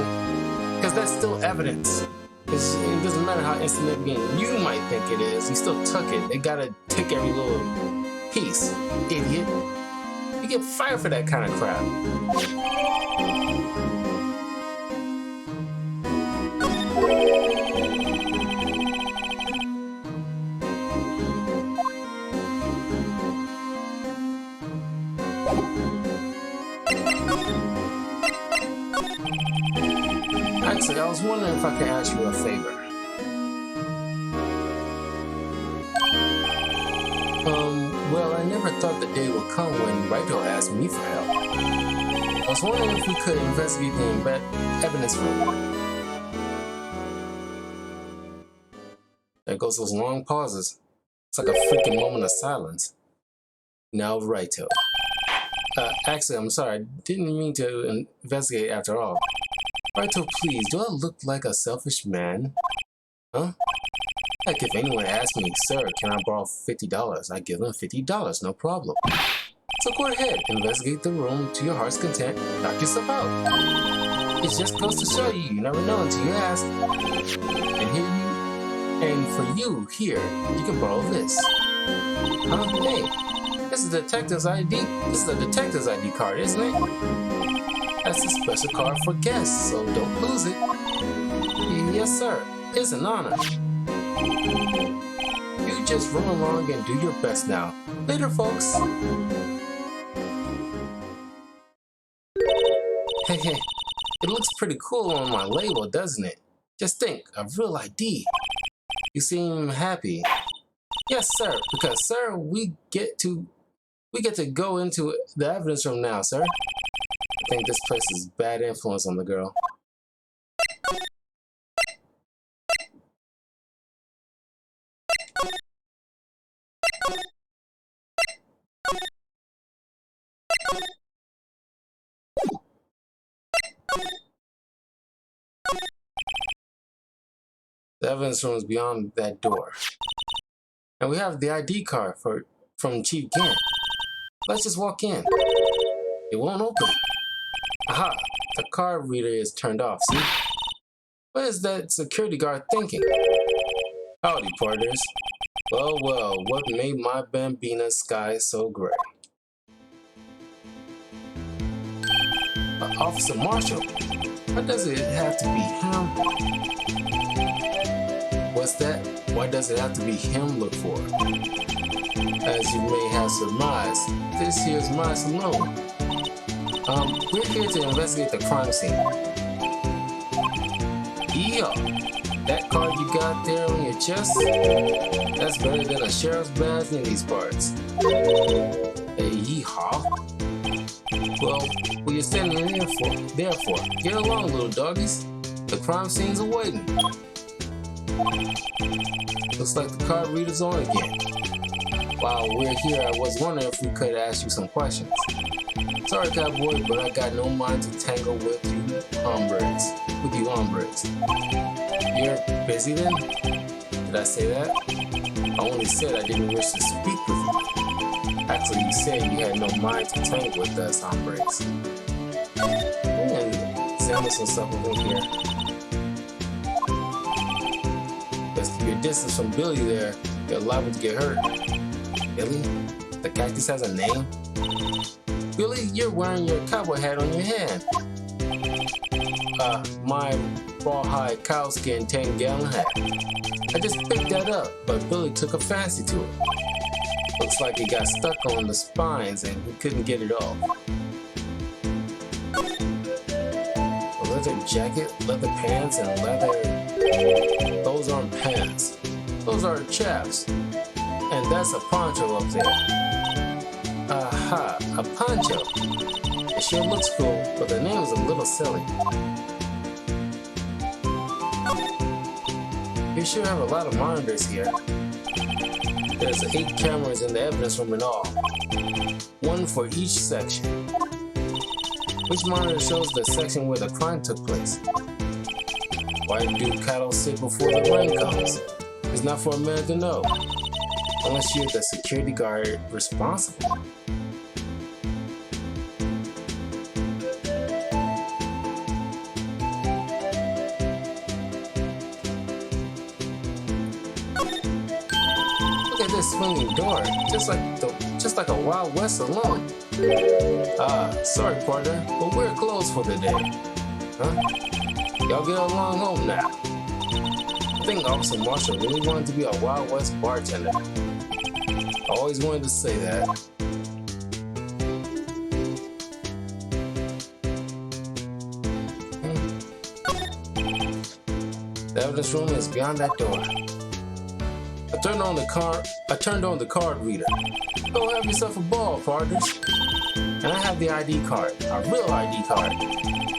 because that's still evidence. It doesn't matter how insignificant you might think it is, he still took it. They gotta take every little piece, idiot. You get fired for that kind of crap. Actually, I was wondering if I could ask you a favor. Well, I never thought the day would come when Wright asked me for help. I was wondering if we could investigate the evidence room. There goes those long pauses. It's like a freaking moment of silence. Now, Wright. Actually, I'm sorry. I didn't mean to investigate after all. Wright, please, do I look like a selfish man? Huh? Heck, if anyone asks me, sir, can I borrow $50? I give them $50, no problem. So go ahead, investigate the room to your heart's content, knock yourself out. It just goes to show you, you never know until you ask. And for you, here, you can borrow this. Hey, this is the detective's ID. This is a detective's ID card, isn't it? That's a special card for guests, so don't lose it. Yes, sir. It's an honor. You just run along and do your best now. Later, folks. Hey, it looks pretty cool on my label, doesn't it? Just think, a real ID. You seem happy. Yes, sir, because, sir, we get to go into the evidence room now, sir. I think this place is bad influence on the girl. The evidence room is beyond that door. And we have the ID card from Chief Gant. Let's just walk in. It won't open. Aha! The card reader is turned off, see? What is that security guard thinking? Howdy, partners. Well, what made my Bambina's sky so gray? Officer Marshall? Why does it have to be him? What's that? Why does it have to be him look for? As you may have surmised, this here's my saloon. We're here to investigate the crime scene. Yeah, that card you got there on your chest, that's better than a sheriff's badge in these parts. Hey, yeehaw. Well, what you standing there for? Get along, little doggies. The crime scene's awaiting. Looks like the card reader's on again. While we're here, I was wondering if we could ask you some questions. Sorry, cowboy, but I got no mind to tangle with you hombres. You're busy then? Did I say that? I only said I didn't wish to speak with you. Actually, you said you had no mind to tangle with us hombres. And examine some stuff over here. Let's keep your distance from Billy there. You're liable to get hurt. Billy? The cactus has a name? Billy, you're wearing your cowboy hat on your head. My rawhide cowskin 10-gallon hat. I just picked that up, but Billy took a fancy to it. Looks like he got stuck on the spines and he couldn't get it off. A leather jacket, leather pants, and leather... Those aren't pants. Those are chaps. And that's a poncho up there. Aha, a poncho. It sure looks cool, but the name is a little silly. You sure have a lot of monitors here. There's 8 cameras in the evidence room in all. 1 for each section. Which monitor shows the section where the crime took place? Why do cattle sit before the rain comes? It's not for a man to know, unless you're the security guard responsible. Look at this swinging door, just like a Wild West saloon. Sorry, partner, but we're closed for the day. Huh? Y'all get along home now. I think Officer Marshall really wanted to be a Wild West bartender. I always wanted to say that. The evidence room is beyond that door. I turned on the card reader. Go have yourself a ball, partners. And I have the ID card, a real ID card.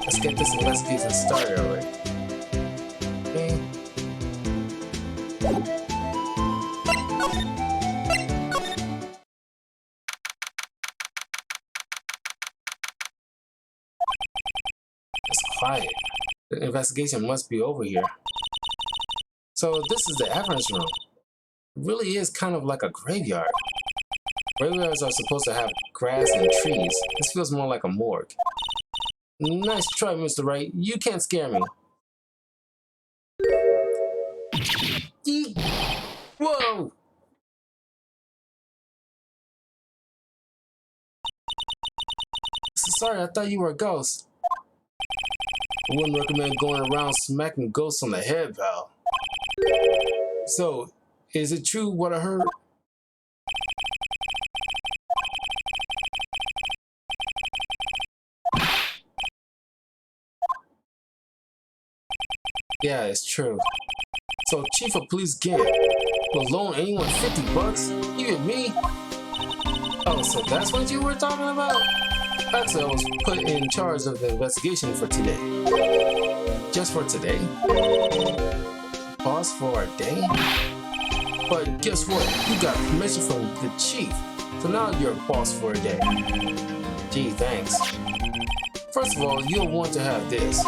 Let's get this investigation started already. Okay. It's quiet. The investigation must be over here. So this is the evidence room. It really is kind of like a graveyard. Graveyards are supposed to have grass and trees. This feels more like a morgue. Nice try, Mr. Wright. You can't scare me. Whoa! Sorry, I thought you were a ghost. I wouldn't recommend going around smacking ghosts on the head, pal. So, is it true what I heard? Yeah, it's true. So, Chief of Police Gant will loan anyone $50? Even me? Oh, so that's what you were talking about? Actually, I was put in charge of the investigation for today. Just for today? Pause for a day? But guess what? You got permission from the chief, so now you're a boss for a day. Gee, thanks. First of all, you'll want to have this.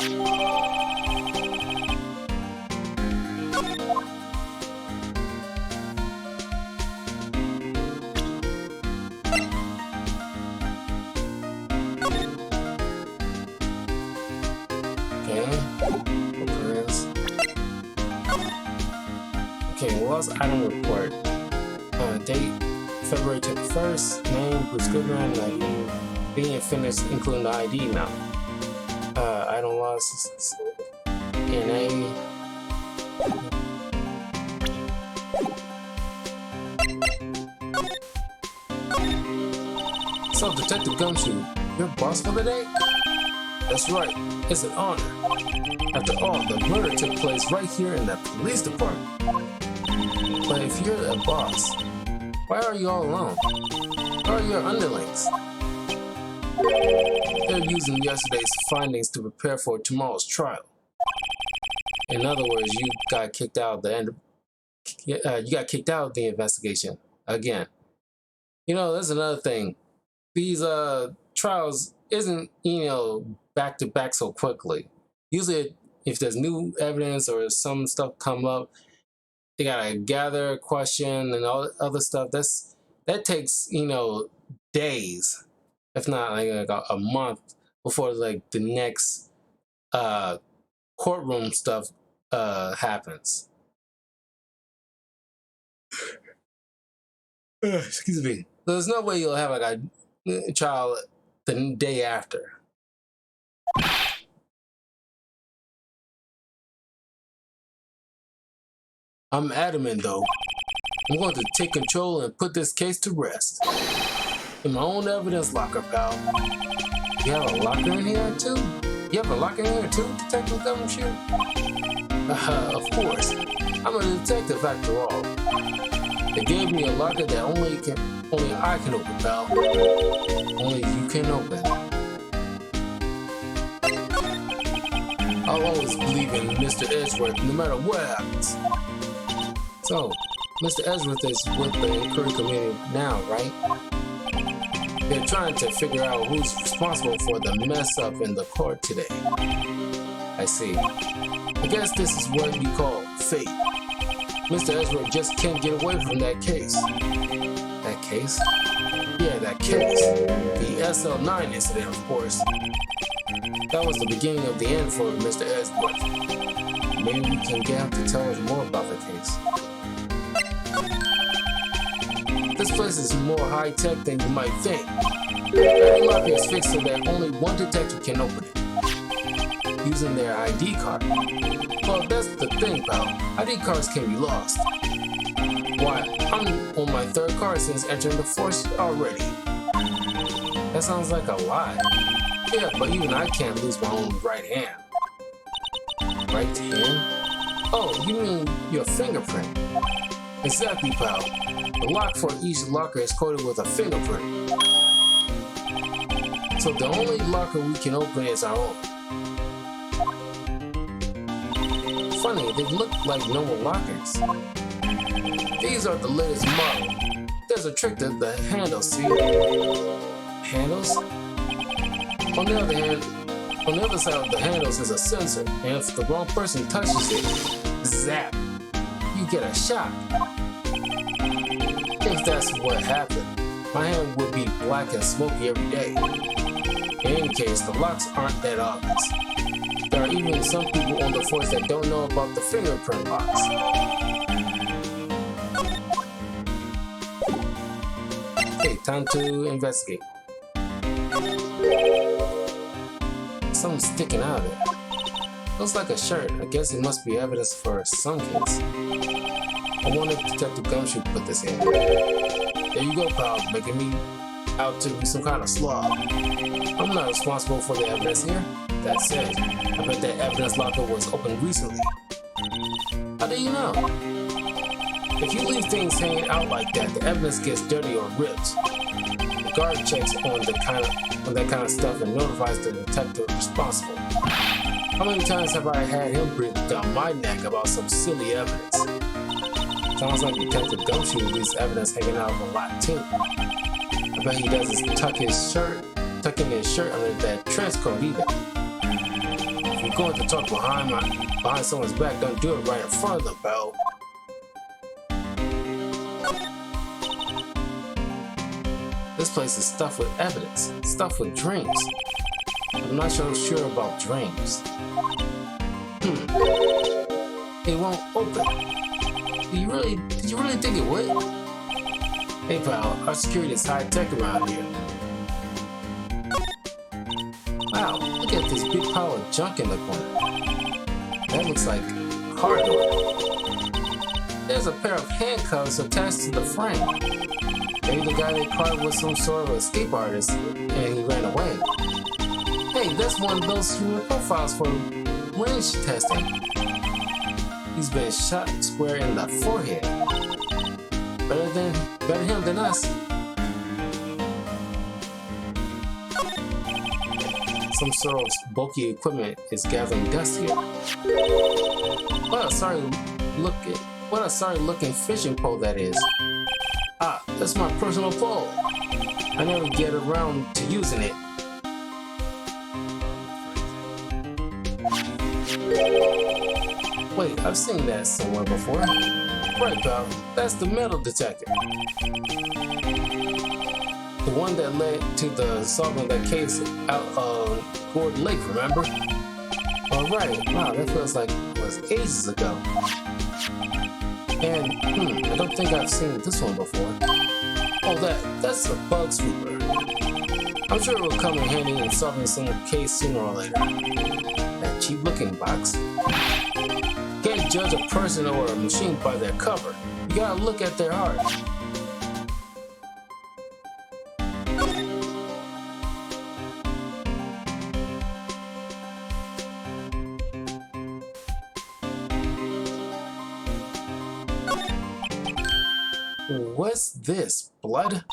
Okay, lost item report. Date February 21st. Name, prescription, being finished, including the ID now. Item lost. NA. So, Detective Gumshoe, you're boss for the day? That's right. It's an honor. After all, the murder took place right here in the police department. But if you're a boss, why are you all alone? Where are your underlings? They're using yesterday's findings to prepare for tomorrow's trial. In other words, you got kicked out of the investigation again. You know, that's another thing. These trials isn't, back to back so quickly. Usually, if there's new evidence or some stuff come up, they gotta gather a question and all other stuff. That takes days, if not like a month before like the next courtroom stuff happens. Excuse me. There's no way you'll have like a trial the day after. I'm adamant though. I'm going to take control and put this case to rest. In my own evidence locker, pal. You have a locker in here too? You have a locker in here too, Detective Gumshoe? Of course. I'm a detective after all. They gave me a locker that only I can open, pal. Only you can open. I'll always believe in Mr. Edgeworth no matter what happens. So, Mr. Edgeworth is with the inquiry committee now, right? They're trying to figure out who's responsible for the mess up in the court today. I see. I guess this is what you call fate. Mr. Ezra just can't get away from that case. That case? Yeah, that case. The SL9 incident, of course. That was the beginning of the end for Mr. Edgeworth. Maybe we can get him to tell us more about the case. This place is more high-tech than you might think. Every locker is fixed so that only one detective can open it, using their ID card. Well, that's the thing, pal. ID cards can be lost. Why, I'm on my third card since entering the force already. That sounds like a lie. Yeah, but even I can't lose my own right hand. Right hand? Oh, you mean your fingerprint? Exactly, pal. The lock for each locker is coded with a fingerprint. So the only locker we can open is our own. Funny, they look like normal lockers. These are the latest model. There's a trick to the handles, see? Handles? On the other hand, on the other side of the handles is a sensor, and if the wrong person touches it, zap, you get a shock. If that's what happened, my hand would be black and smoky every day. In any case, the locks aren't that obvious. There are even some people on the force that don't know about the fingerprint locks. Okay, time to investigate. Something's sticking out of it. Looks like a shirt. I guess it must be evidence for some case. I wonder if Detective Gumshoe put this in. There you go, pal, making me out to be some kind of slob. I'm not responsible for the evidence here. That said, I bet that evidence locker was opened recently. How do you know? If you leave things hanging out like that, the evidence gets dirty or ripped. The guard checks on that kind of stuff and notifies the detective responsible. How many times have I had him breathe down my neck about some silly evidence? Sounds like Detective Gumshoe leaves evidence hanging out a lot too. I bet he doesn't tuck in his shirt under that trench coat either. If you're going to talk behind someone's back, don't do it right in front of them, pal. This place is stuffed with evidence, stuffed with dreams. I'm not so sure about dreams. It won't open. Did you really think it would? Hey pal, our security is high-tech around here. Wow, look at this big pile of junk in the corner. That looks like hardware. There's a pair of handcuffs attached to the frame. Maybe the guy they caught was some sort of escape artist and he ran away. Hey, that's one of those human profiles for range testing. He's been shot square in the forehead. Better him than us. Some sort of bulky equipment is gathering dust here. What a sorry looking fishing pole that is. Ah, that's my personal pole. I never get around to using it. Wait, I've seen that somewhere before. Right, pal, that's the metal detector. The one that led to the solving that case out of Gord Lake, remember? Alright, wow, that feels like it was ages ago. And, I don't think I've seen this one before. Oh, that's a bug sweeper. I'm sure it will come in handy in solving some case sooner or later. That cheap-looking box. Can't judge a person or a machine by their cover. You gotta look at their heart. What's this? Blood?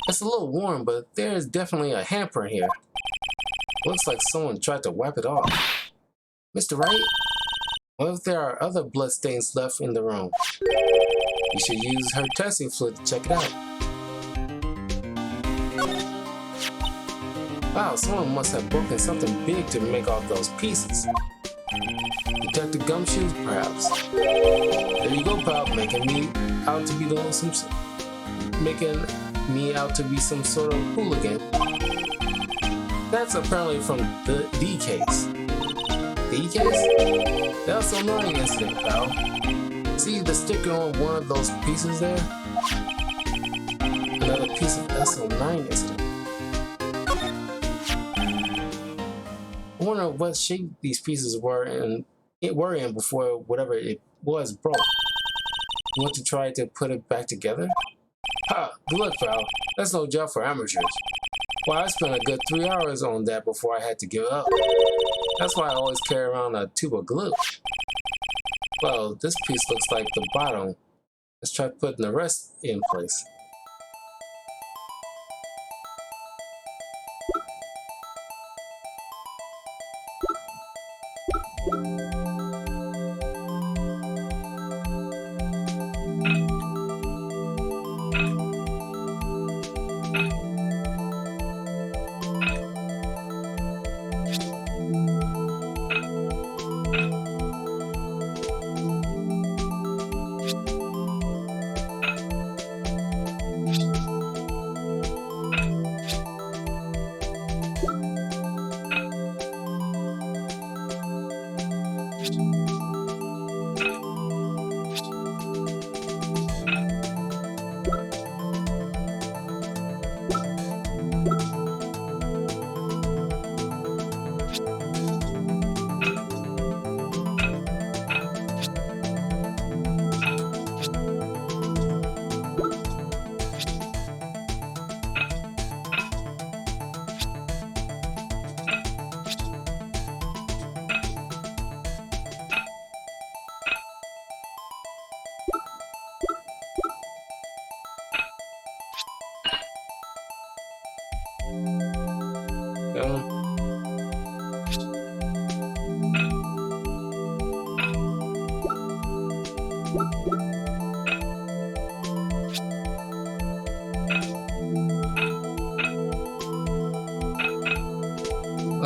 It's a little warm, but there's definitely a hamper in here. Looks like someone tried to wipe it off. Mr. Wright? What if there are other blood stains left in the room? You should use her testing fluid to check it out. Wow, someone must have broken something big to make all those pieces. Detective Gumshoes, perhaps. There you go, pal, making me out to be some sort of hooligan. That's apparently from the D case. D case? That's an annoying incident, pal. See the sticker on one of those pieces there? Another piece of SO9 incident. I wonder what shape these pieces were in before whatever it was broke. You want to try to put it back together? Ha! Look, pal, that's no job for amateurs. Well, I spent a good 3 hours on that before I had to give up. That's why I always carry around a tube of glue. Well, this piece looks like the bottom. Let's try putting the rest in place.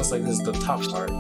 Looks like this is the top part.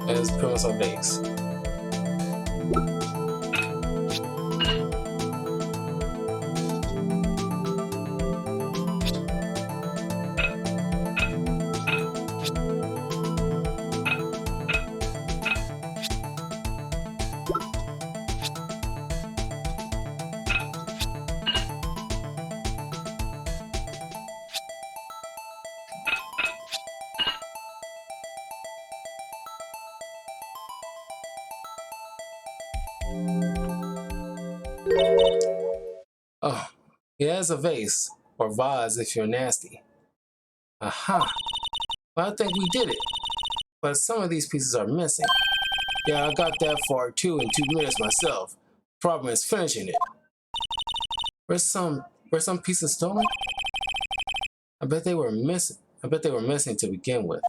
As premise of base. Oh, yeah, it's a vase, or vase if you're nasty. Aha! Well, I think we did it. But some of these pieces are missing. Yeah, I got that far too in 2 minutes myself. Problem is finishing it. Were some pieces stolen? I bet they were missing to begin with.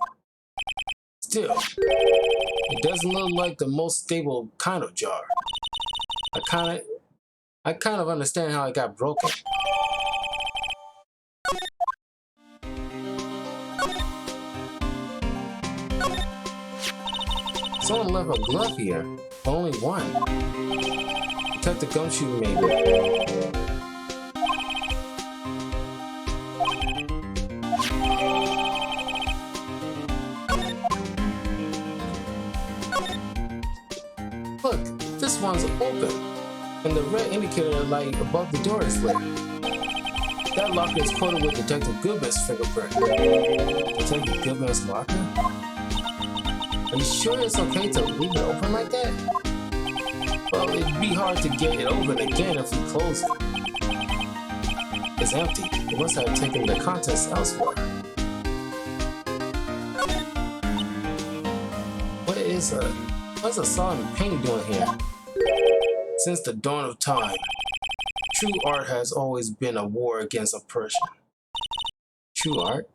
still, it doesn't look like the most stable kind of jar. I kind of understand how it got broken. Someone left a glove here, but only one. Detective Gumshoe, maybe. Look, this one's open, and the red indicator light above the door is lit. That locker is coated with Detective Goodman's fingerprint. Detective Goodman's locker? Are you sure it's okay to leave it open like that? Well, it'd be hard to get it open again if we close it. It's empty. It must have taken the contents elsewhere. What's a solid painting doing here? Since the dawn of time, true art has always been a war against oppression. True art?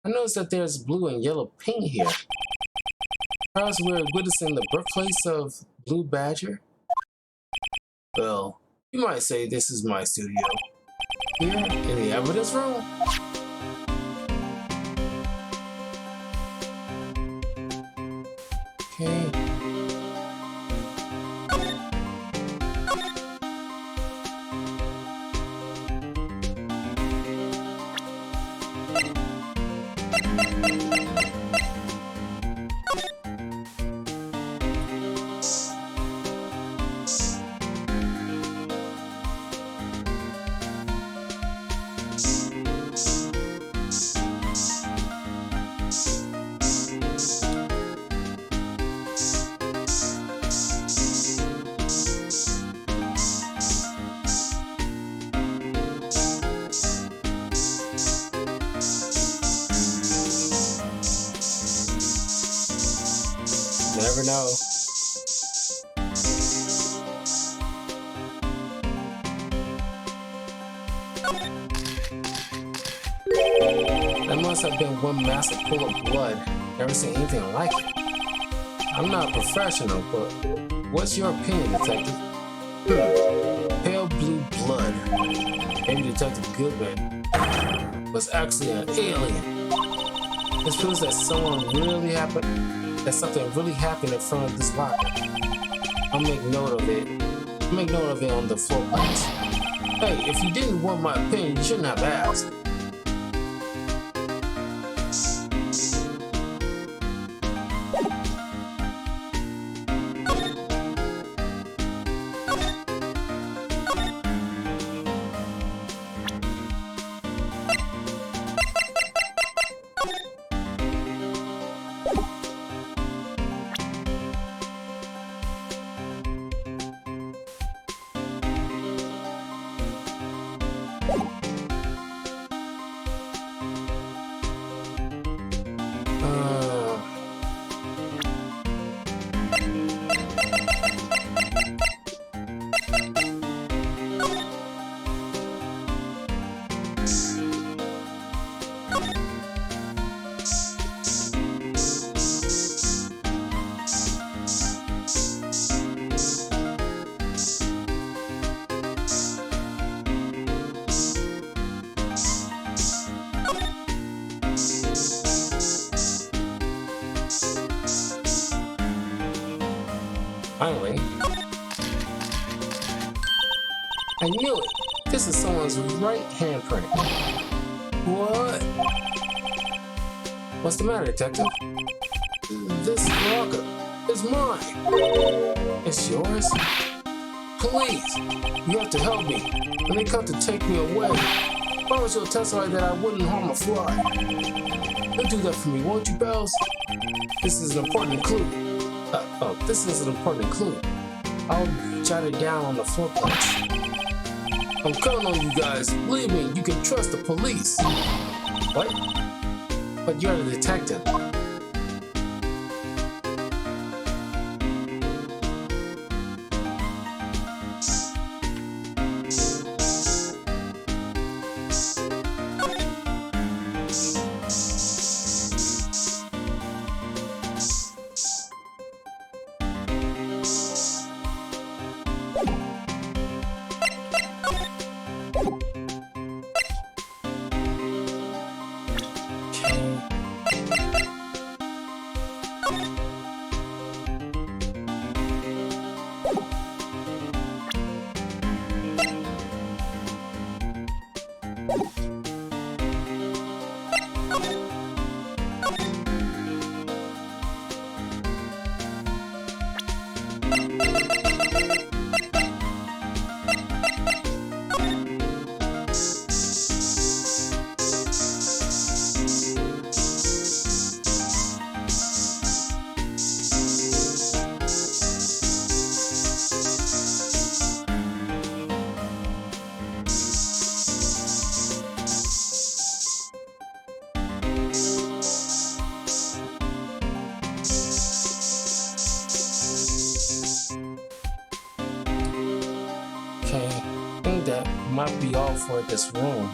I noticed that there's blue and yellow paint here. Perhaps we're witnessing the birthplace of Blue Badger? Well, you might say this is my studio. Here, in the evidence room? Okay. Never know. That must have been one massive pool of blood. Never seen anything like it. I'm not a professional, but what's your opinion, Detective? Pale blue blood. Maybe Detective Goodman was actually an alien. This proves that something really happened in front of this locker. I'll make note of it. I'll make note of it on the floor plans. Hey, if you didn't want my opinion, you shouldn't have asked. Finally. I knew it! This is someone's right handprint. What? What's the matter, Detective? This locker is mine. It's yours? Please, you have to help me. When they come to take me away, I promise you'll testify that I wouldn't harm a fly. You'll do that for me, won't you, Bells? This is an important clue. This is an important clue. I'll jot it down on the floor plans. I'm counting on you guys. Believe me, you can trust the police. What? But you're the detective. Okay, I think that might be all for this room.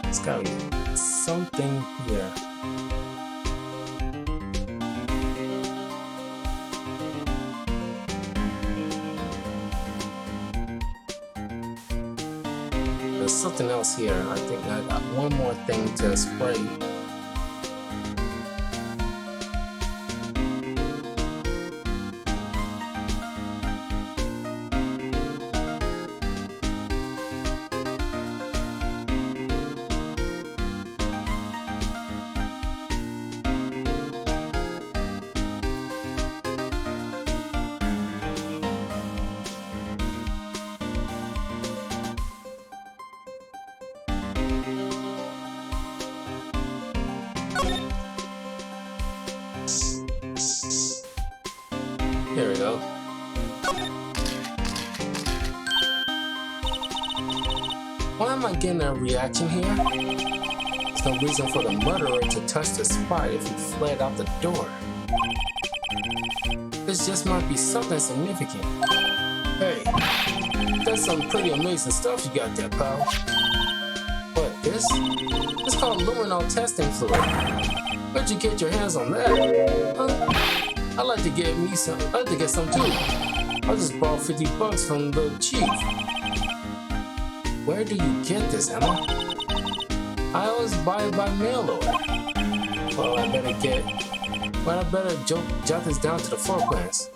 There's gotta be something here. There's something else here. I think I got one more thing to spray. Here we go. Why am I getting a reaction here? There's no reason for the murderer to touch the spot if he fled out the door. This just might be something significant. Hey, that's some pretty amazing stuff you got there, pal. What, this? It's called luminol testing fluid. Where'd you get your hands on that? I'd like to get me some. I'd like to get some too. I just bought $50 from the chief. Where do you get this, Emma? I always buy it by mail order. Well, I better jot this down to the floor plans.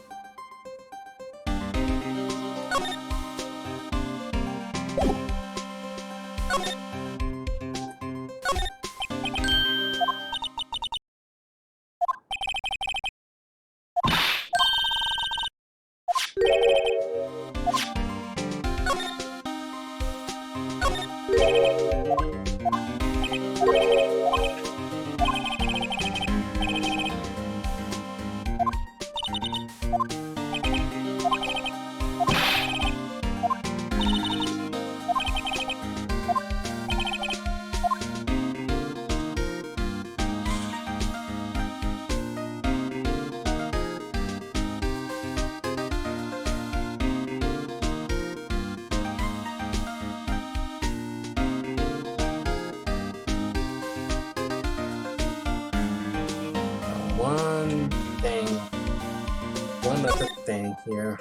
One other thing here.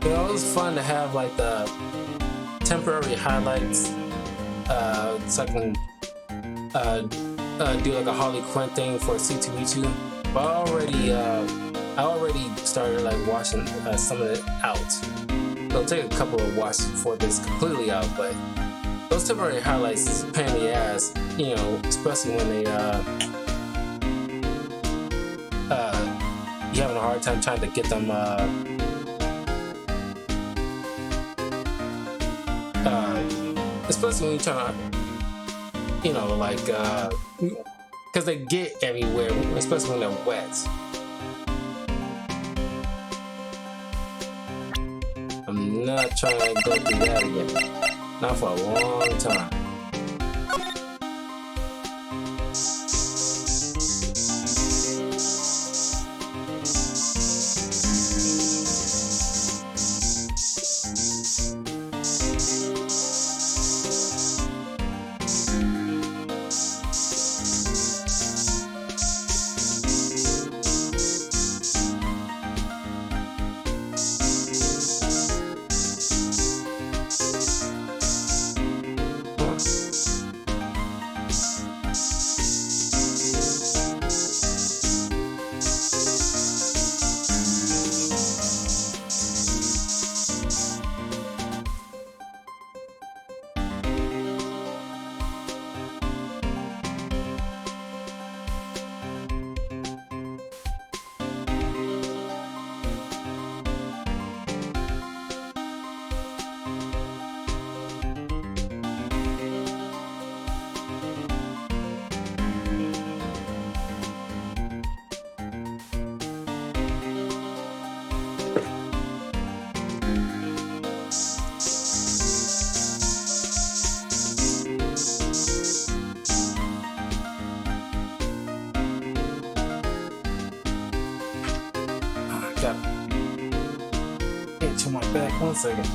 It was fun to have like the temporary highlights, so I can do like a Harley Quinn thing for C2E2. But I already started like washing some of it out. It'll take a couple of washes before this completely out, but those temporary highlights is a pain in the ass, you know, especially when they you're having a hard time trying to get them especially when you're trying to, you know, like because they get everywhere, especially when they're wet. I'm not trying to go through that again. Not for a long time. got into my back. 1 second.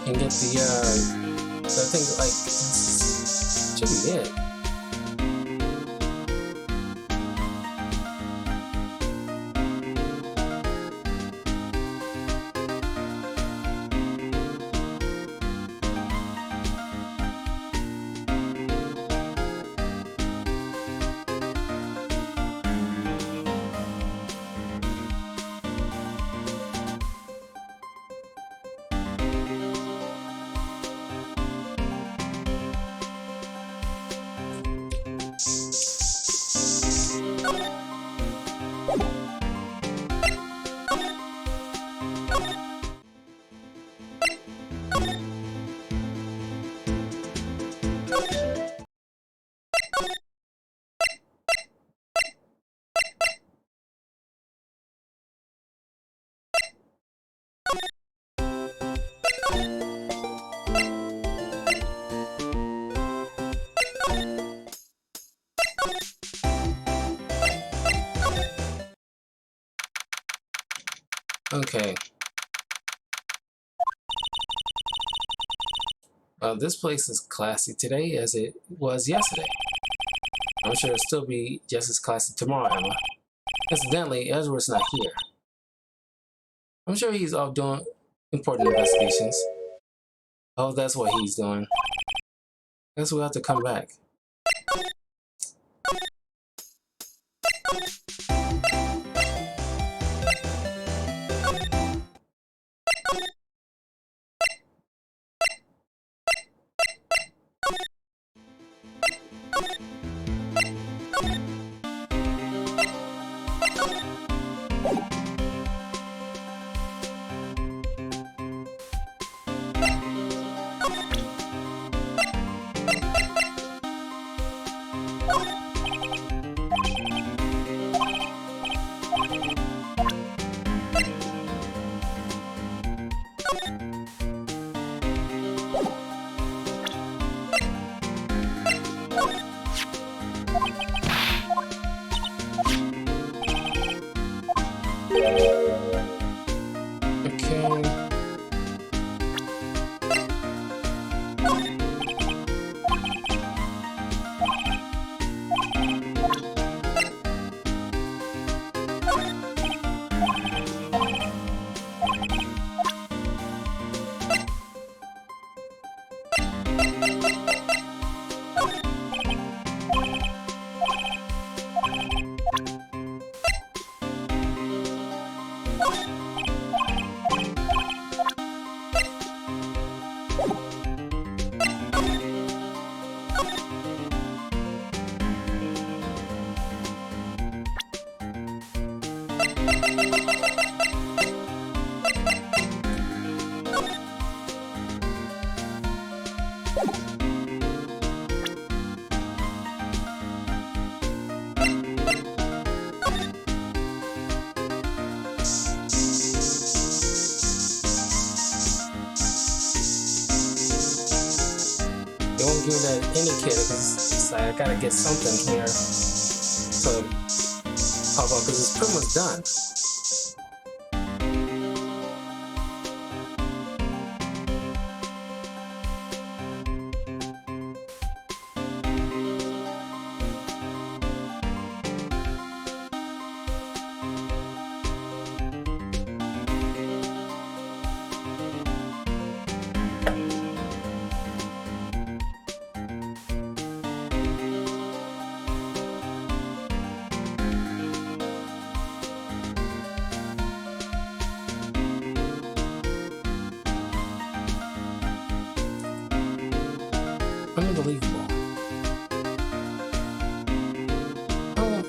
And get the I think like should be it. Okay. This place is classy today as it was yesterday. I'm sure it'll still be just as classy tomorrow, Emma. Incidentally, Edward's not here. I'm sure he's off doing important investigations. Oh, that's what he's doing. Guess we'll have to come back. Okay. It won't give me that indicator because it's like I gotta get something here to pop up because it's pretty much done. Unbelievable. Oh.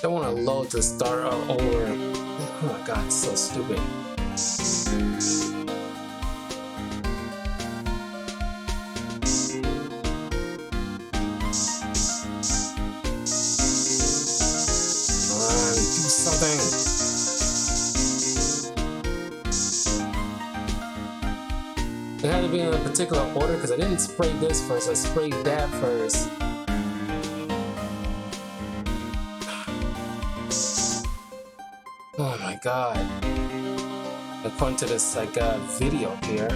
Don't want to load to start over. Oh my god, it's so stupid. Come on, do something. It had to be in a particular order because I didn't spray this first, I sprayed that first. Oh my god. According to this like video here.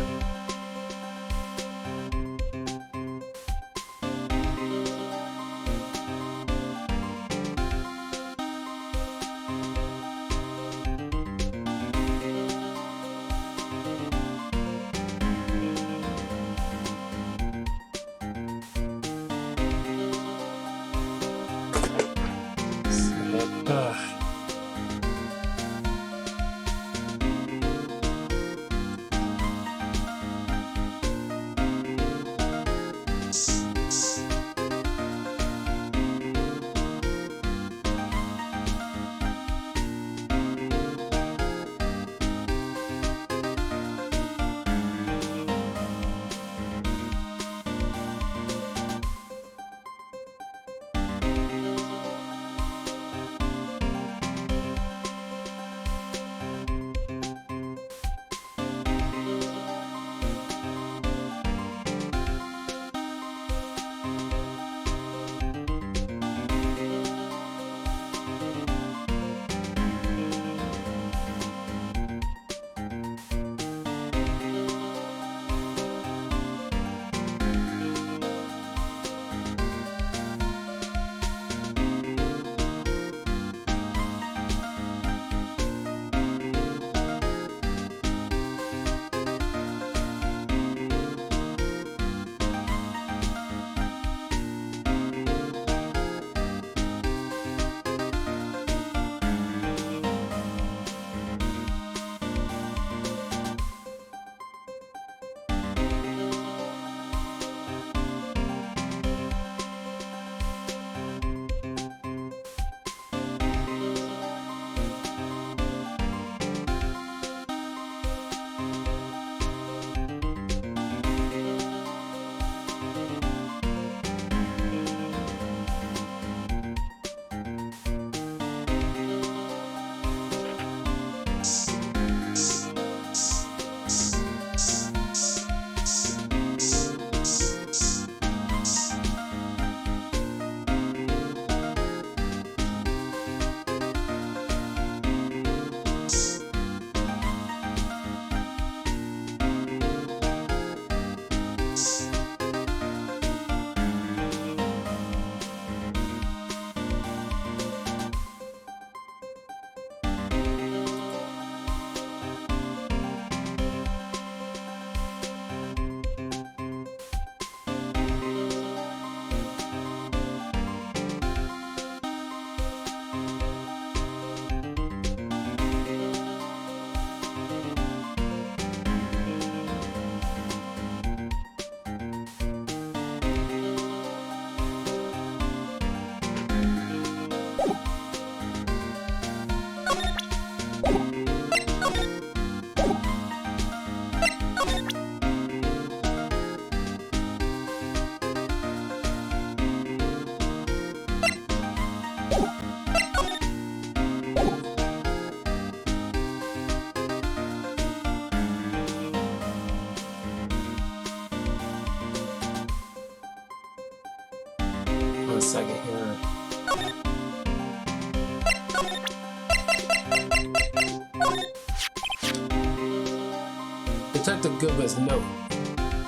Goodman's note.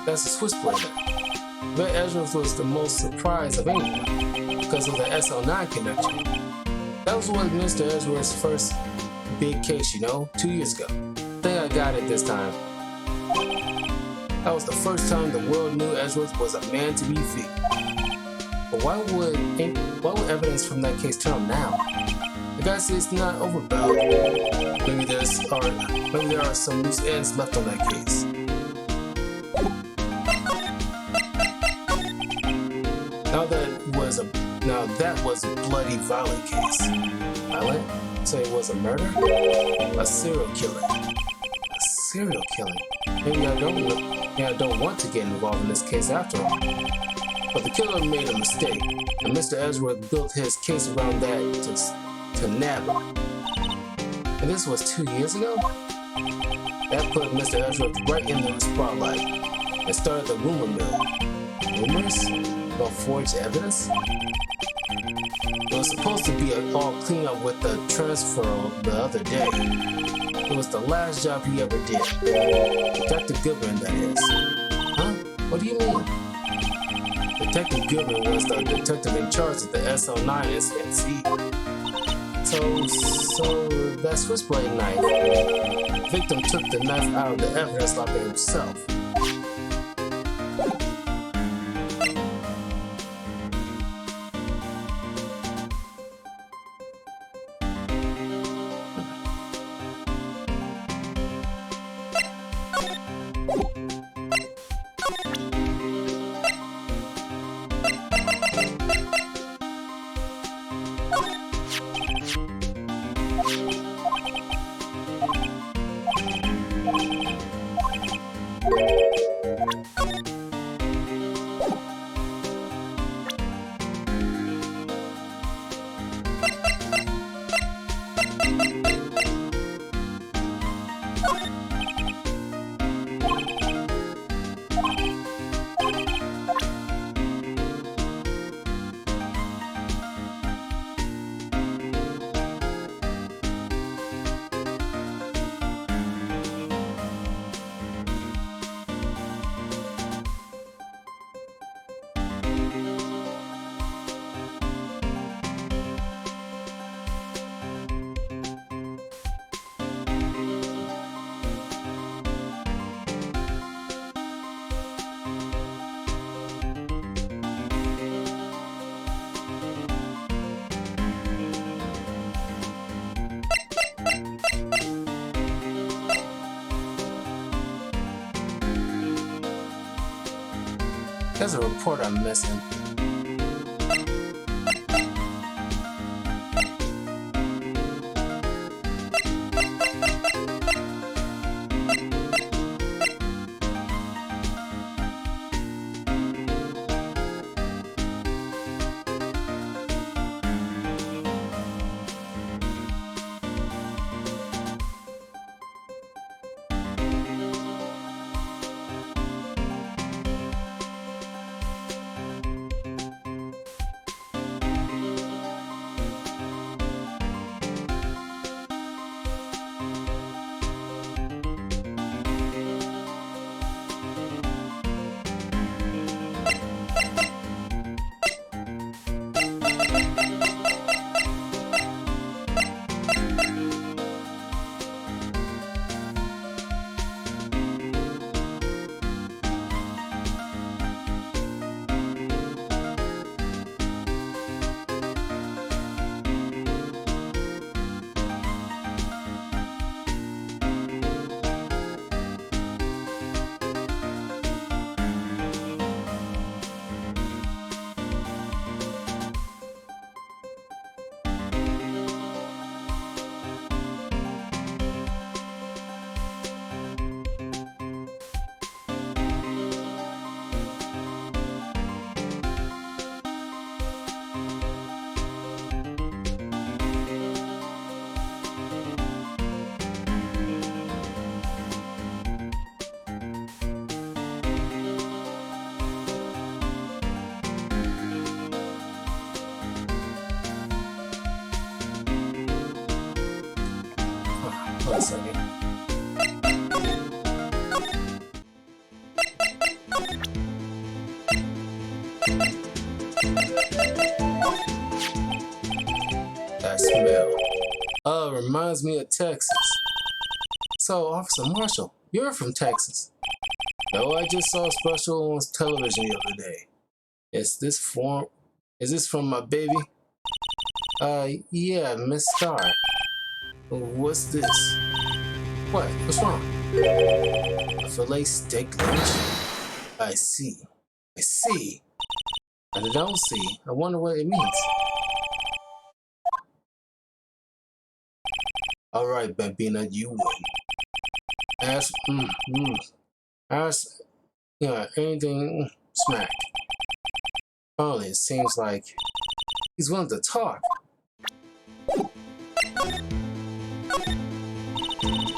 That's a switchblade. Wright Edgeworth was the most surprised of anyone because of the SL9 connection. That was what Mr. Edgeworth's first big case, 2 years ago. I think I got it this time. That was the first time the world knew Edgeworth was a man to be feared. But why would evidence from that case turn up now? I guess it's not overbound. Maybe there are some loose ends left on that case. Now that was a bloody violent case. Violent? So it was a murder? A serial killing. A serial killing? Maybe I don't want to get involved in this case after all. But the killer made a mistake, and Mr. Edgeworth built his case around that to nab him. And this was 2 years ago? That put Mr. Edgeworth right in the spotlight and started the rumor mill. Rumors? About forged evidence? It was supposed to be all clean up with the transfer the other day. It was the last job he ever did. Detective Goodman, that is. Huh? What do you mean? Detective Goodman was the detective in charge of the SL9 incident. See? So that switchblade knife. The victim took the knife out of the evidence locker himself. There's a report I'm missing. One second. voicemail. Reminds me of Texas. So, Officer Marshall, you're from Texas. No, I just saw a special on television the other day. Is this from my baby? Yeah, Miss Star. What's this? What? What's wrong? A filet steak lunch? I see. I don't see. I wonder what it means. Alright, Bambina, you win. Ask, anything, smack. Finally, it seems like he's willing to talk.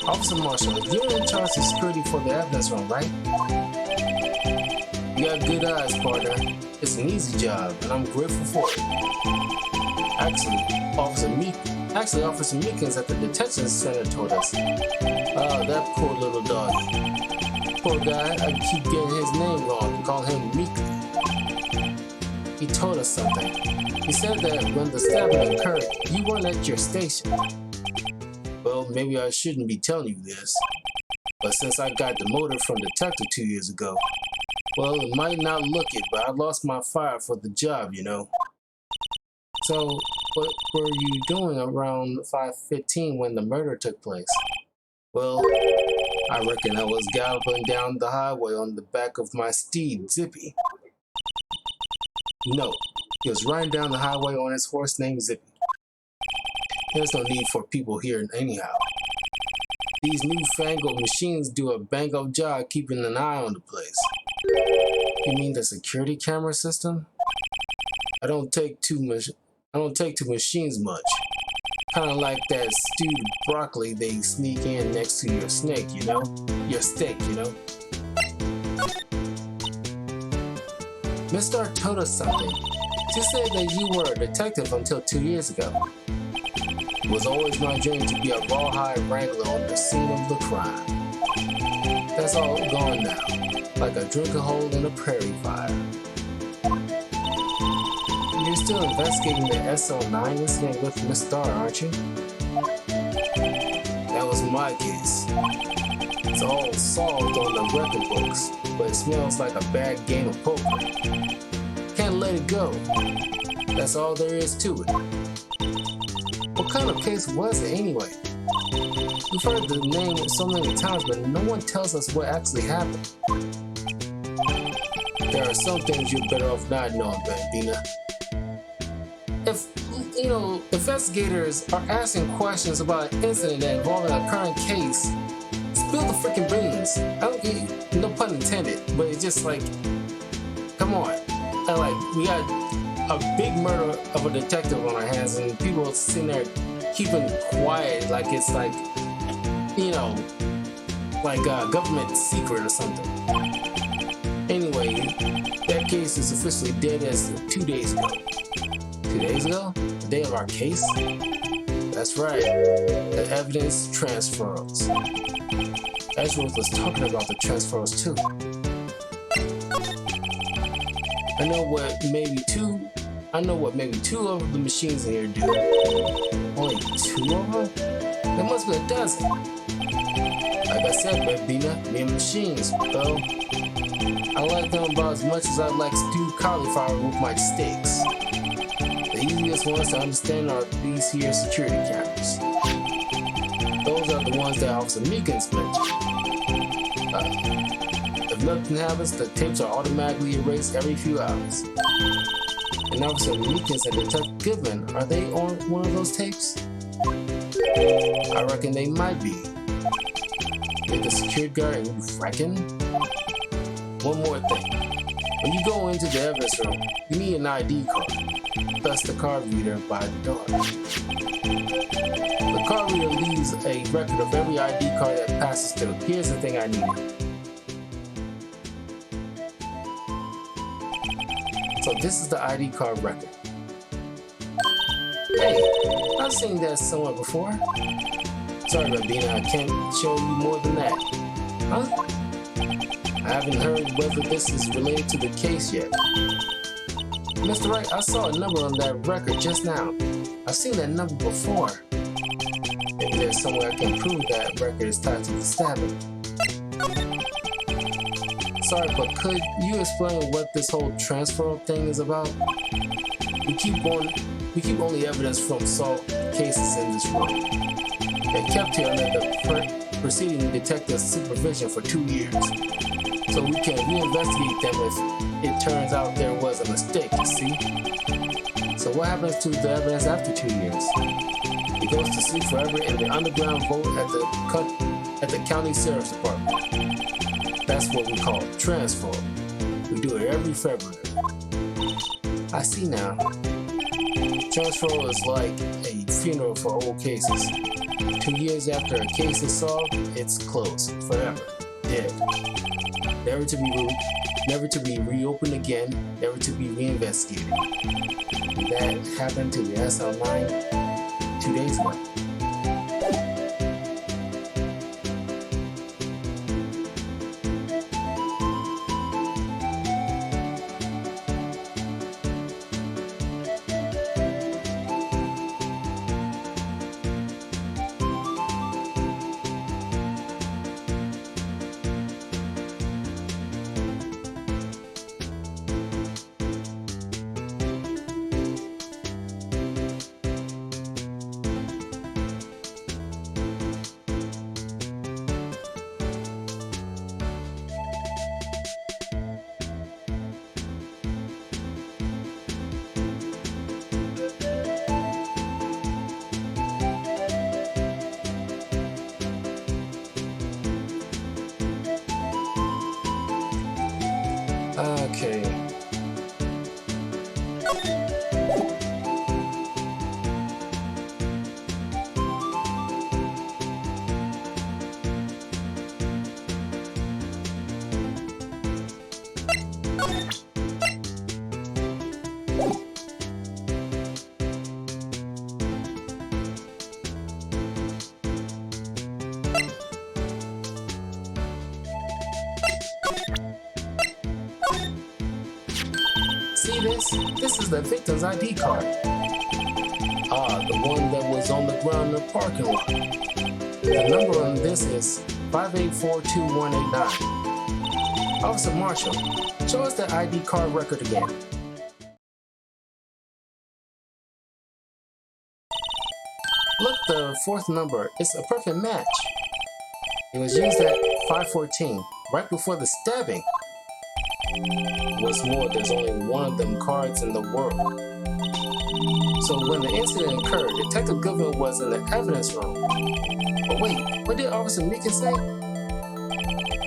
Officer Marshall, you're in charge of security for the evidence room, right? You got good eyes, partner. It's an easy job, and I'm grateful for it. Actually, Officer Meekins at the detention center told us. Oh, that poor little dog. Poor guy, I keep getting his name wrong and call him Meekly. He told us something. He said that when the stabbing occurred, you weren't at your station. Well, maybe I shouldn't be telling you this, but since I got demoted from detective 2 years ago, well, it might not look it, but I lost my fire for the job, you know. So, what were you doing around 5:15 when the murder took place? Well, I reckon I was galloping down the highway on the back of my steed, Zippy. No, he was riding down the highway on his horse named Zippy. There's no need for people here anyhow. These newfangled machines do a bang-up job keeping an eye on the place. You mean the security camera system? I don't take to machines much. Kind of like that stewed broccoli they sneak in next to your snake, you know? Your steak, you know? Miss Starr told us something. She said that you were a detective until 2 years ago. It was always my dream to be a rawhide wrangler on the scene of the crime. That's all gone now, like a drinking hole in a prairie fire. You're still investigating the SL9 incident with Miss Starr, aren't you? That was my case. It's all solved on the record books, but it smells like a bad game of poker. Can't let it go. That's all there is to it. What kind of case was it anyway? We've heard the name so many times, but no one tells us what actually happened. There are some things you're better off not knowing, Bambina. If, investigators are asking questions about an incident that involving a current case, spill the freaking beans. No pun intended, but it's just like, come on. And like, we got a big murder of a detective on our hands, and people sitting there keeping quiet like it's like, like a government secret or something. Anyway, that case is officially dead as 2 days ago. 2 days ago? The day of our case? That's right. The evidence transfers. Edgeworth was talking about the transfers too. I know what maybe two of the machines in here do. Only 2 of them? There must be a dozen. Like I said, Bambina, me and machines, though. I like them about as much as I like stewed cauliflower with my steaks. The easiest ones to understand are these here security cameras. Those are the ones that Officer Meekins mentioned. If nothing happens, the tapes are automatically erased every few hours. And Officer Meekins and Detective Goodman, are they on one of those tapes? I reckon they might be. Get the security guard and you reckon? One more thing. When you go into the evidence room, you need an ID card. Thus the card reader by the door. The card reader leaves a record of every ID card that passes through. Here's the thing I need. So this is the ID card record. Hey, I've seen that somewhere before. Sorry, Bambina, I can't show you more than that. Huh? I haven't heard whether this is related to the case yet. Mr. Wright, I saw a number on that record just now. I've seen that number before. Maybe there's some way I can prove that record is tied to the stabbing. Sorry, but could you explain what this whole transfer thing is about? We keep only evidence from solved cases in this room. They're kept here under the preceding detective's supervision for 2 years. So we can reinvestigate them if it turns out there was a mistake, you see? So what happens to the evidence after 2 years? It goes to sleep forever in the underground vault at the county sheriff's department. That's what we call transfer. We do it every February. I see now. Transfer is like a funeral for old cases. 2 years after a case is solved, it's closed forever, dead, never to be reopened again, never to be reinvestigated. That happened to the SL9 2 days ago. Okay. See this? This is the victim's ID card. Ah, the one that was on the ground in the parking lot. The number on this is 5842189. Officer Marshall, show us the ID card record again. Look, the fourth number. It's a perfect match. It was used at 5:14, right before the stabbing. What's more, there's only one of them cards in the world. So when the incident occurred, Detective Goodman was in the evidence room. But wait, what did Officer Meekin say?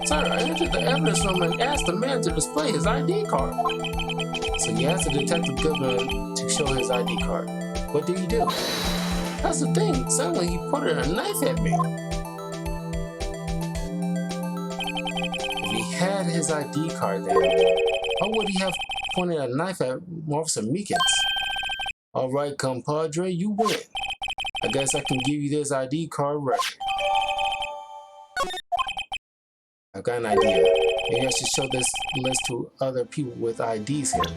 Sir, I entered the evidence room and asked the man to display his ID card. So he asked the Detective Goodman to show his ID card. What did he do? That's the thing, suddenly he pointed a knife at me. Had his ID card there, how would he have pointed a knife at Officer Meekins? All right, compadre, you win. I guess I can give you this ID card record. I've got an idea. Maybe I should show this list to other people with IDs here.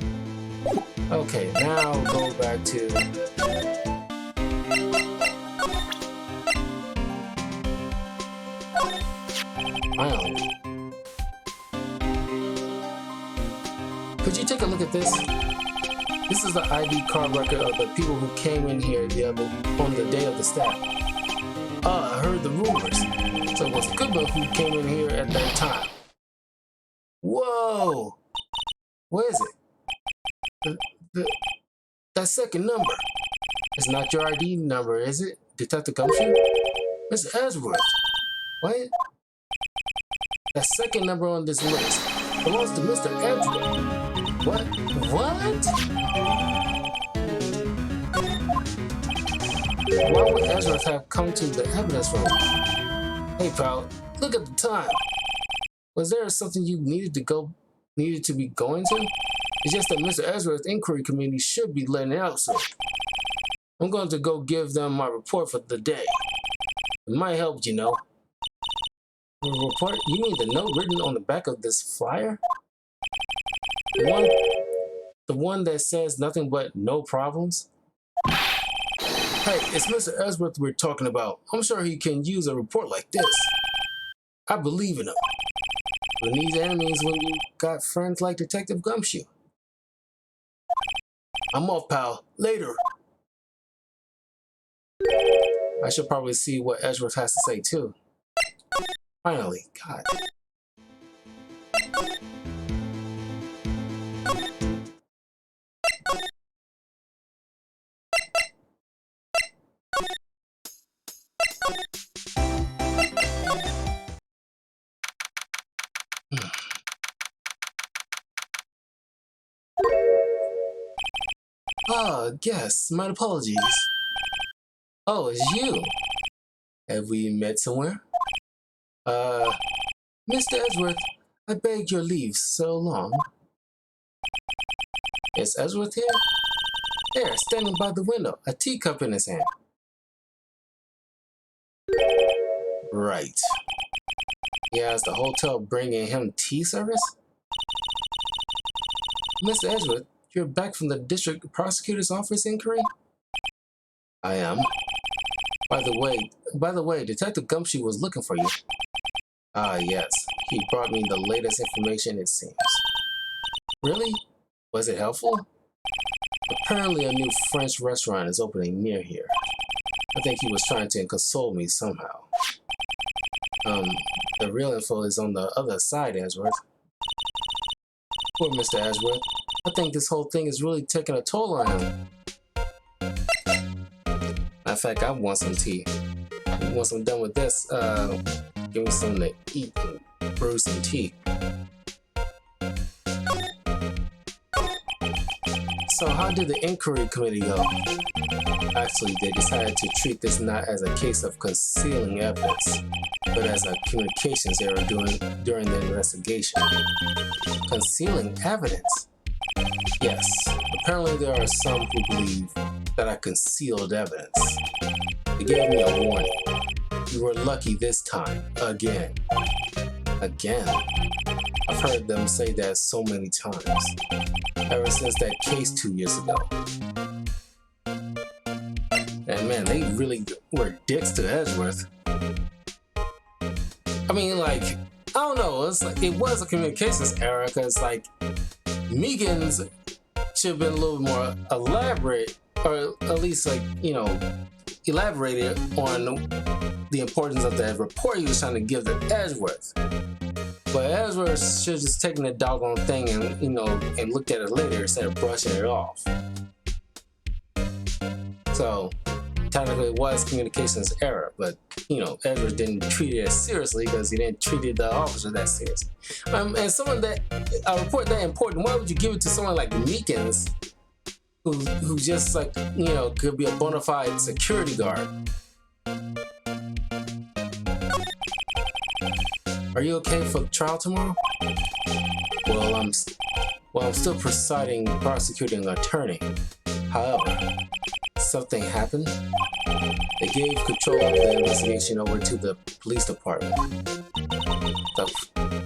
Okay, now go back to... Wow. Could you take a look at this? This is the ID card record of the people who came in here on the day of the stab. I heard the rumors. So it was Goodman who came in here at that time. Whoa! Where is it? That second number. It's not your ID number, is it? Detective Gumption? Mr. Ellsworth. What? That second number on this list belongs to Mr. Ellsworth. What? What? Why would Ezra have come to the evidence room? Hey, pal, look at the time. Was there something you needed to be going to? It's just that Mr. Ezra's inquiry committee should be letting it out soon. I'm going to go give them my report for the day. It might help, you know. The report? You mean the note written on the back of this flyer? The one that says nothing but no problems? Hey, it's Mr. Ellsworth we're talking about. I'm sure he can use a report like this. I believe in him. Who needs enemies when you got friends like Detective Gumshoe? I'm off, pal. Later. I should probably see what Edgeworth has to say, too. Finally, God. Ah, yes, my apologies. Oh, it's you. Have we met somewhere? Mr. Edgeworth, I begged your leave so long. Is Edgeworth here? There, standing by the window, a teacup in his hand. Right. Yeah, is the hotel bringing him tea service? Mr. Edgeworth, you're back from the district prosecutor's office inquiry? I am. By the way, Detective Gumshoe was looking for you. Ah, yes. He brought me the latest information, it seems. Really? Was it helpful? Apparently a new French restaurant is opening near here. I think he was trying to console me somehow. The real info is on the other side, Edgeworth. Poor Mr. Edgeworth. I think this whole thing is really taking a toll on him. In fact, I want some tea. Once I'm done with this, give me something to eat and brew some tea. So how did the inquiry committee go? Actually, they decided to treat this not as a case of concealing evidence, but as a communications error during the investigation. Concealing evidence? Yes, apparently there are some who believe that I concealed evidence. They gave me a warning. You were lucky this time, again. Again? I've heard them say that so many times, ever since that case 2 years ago. And man, they really were dicks to Edgeworth. I mean, like, I don't know, it was a communications error, because, like, Megan's should have been a little more elaborate, or at least, like, you know, elaborated on the importance of that report he was trying to give to Edgeworth. But Edgeworth should have just taken the doggone thing and, you know, and looked at it later instead of brushing it off. So, technically it was communications error, but, you know, Edgeworth didn't treat it as seriously because he didn't treat the officer that seriously. And someone that, a report that important, why would you give it to someone like Meekins, who just, like, you know, could be a bona fide security guard? Are you okay for trial tomorrow? Well, I'm still presiding prosecuting attorney. However, something happened. They gave control of the investigation over to the police department.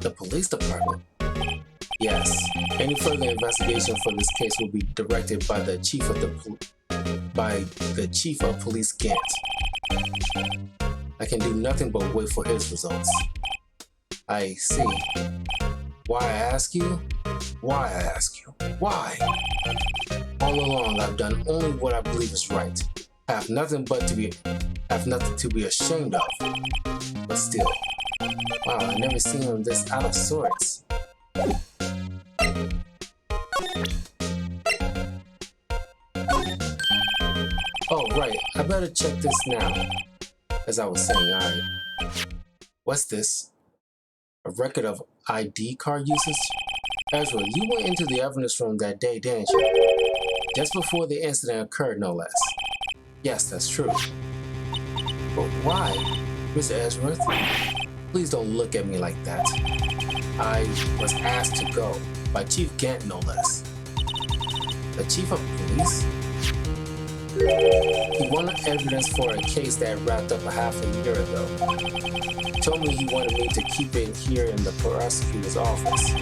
The police department? Yes. Any further investigation for this case will be directed by the chief of police Gant. I can do nothing but wait for his results. I see. Why I ask you? Why I ask you? Why? All along I've done only what I believe is right. I have nothing to be ashamed of. But still, wow, I've never seen him this out of sorts. Oh, right, I better check this now. As I was saying, what's this? A record of ID card usage? Ezra, you went into the evidence room that day, didn't you? Just before the incident occurred, no less. Yes, that's true. But why, Mr. Edgeworth? Please don't look at me like that. I was asked to go by Chief Gant, no less. The chief of police? He wanted evidence for a case that wrapped up a half a year ago. He told me he wanted me to keep it here in the prosecutor's office.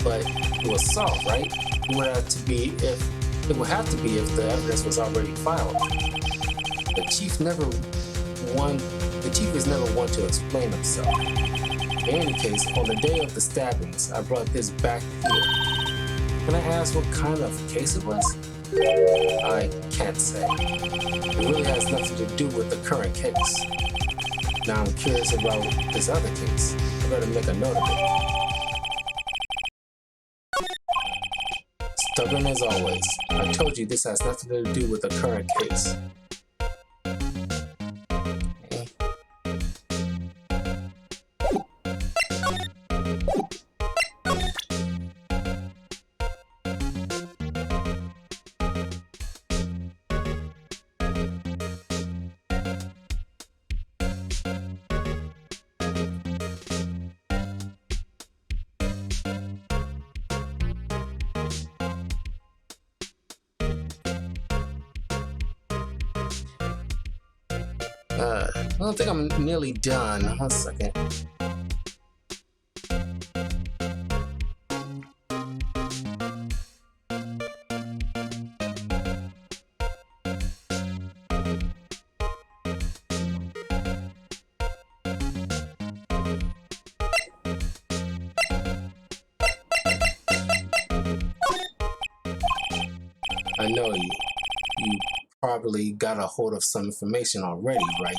But it was solved, right? It would have to be if the evidence was already filed. The chief never one. The chief is never one to explain himself. In any case, on the day of the stabbings, I brought this back here. Can I ask what kind of case it was? I can't say. It really has nothing to do with the current case. Now I'm curious about this other case. I better make a note of it. Stubborn as always. I told you this has nothing to do with the current case. I don't think I'm nearly done. 1 second. I know you probably got a hold of some information already, right?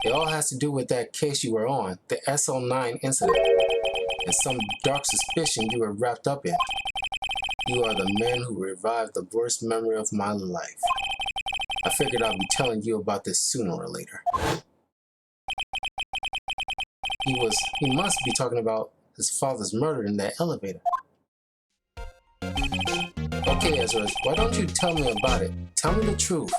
It all has to do with that case you were on, the SL9 incident, and some dark suspicion you were wrapped up in. You are the man who revived the worst memory of my life. I figured I'd be telling you about this sooner or later. He must be talking about his father's murder in that elevator. Okay, Ezra, why don't you tell me about it? Tell me the truth.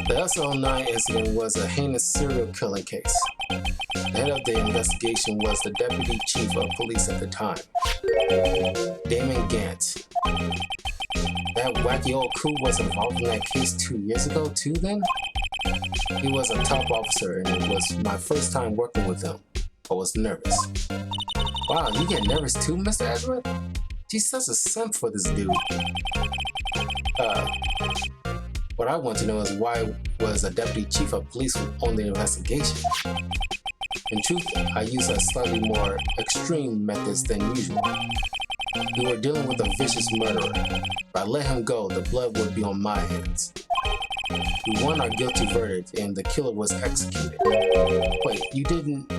The SL9 incident was a heinous serial killing case. The head of the investigation was the deputy chief of police at the time, Damon Gant. That wacky old crew was involved in that case 2 years ago too then? He was a top officer and it was my first time working with him. I was nervous. Wow, you get nervous too, Mr. Edward? She's such a simp for this dude. What I want to know is why was a deputy chief of police on the investigation? In truth, I used a slightly more extreme methods than usual. We were dealing with a vicious murderer. If I let him go, the blood would be on my hands. We won our guilty verdict and the killer was executed. Wait, you didn't?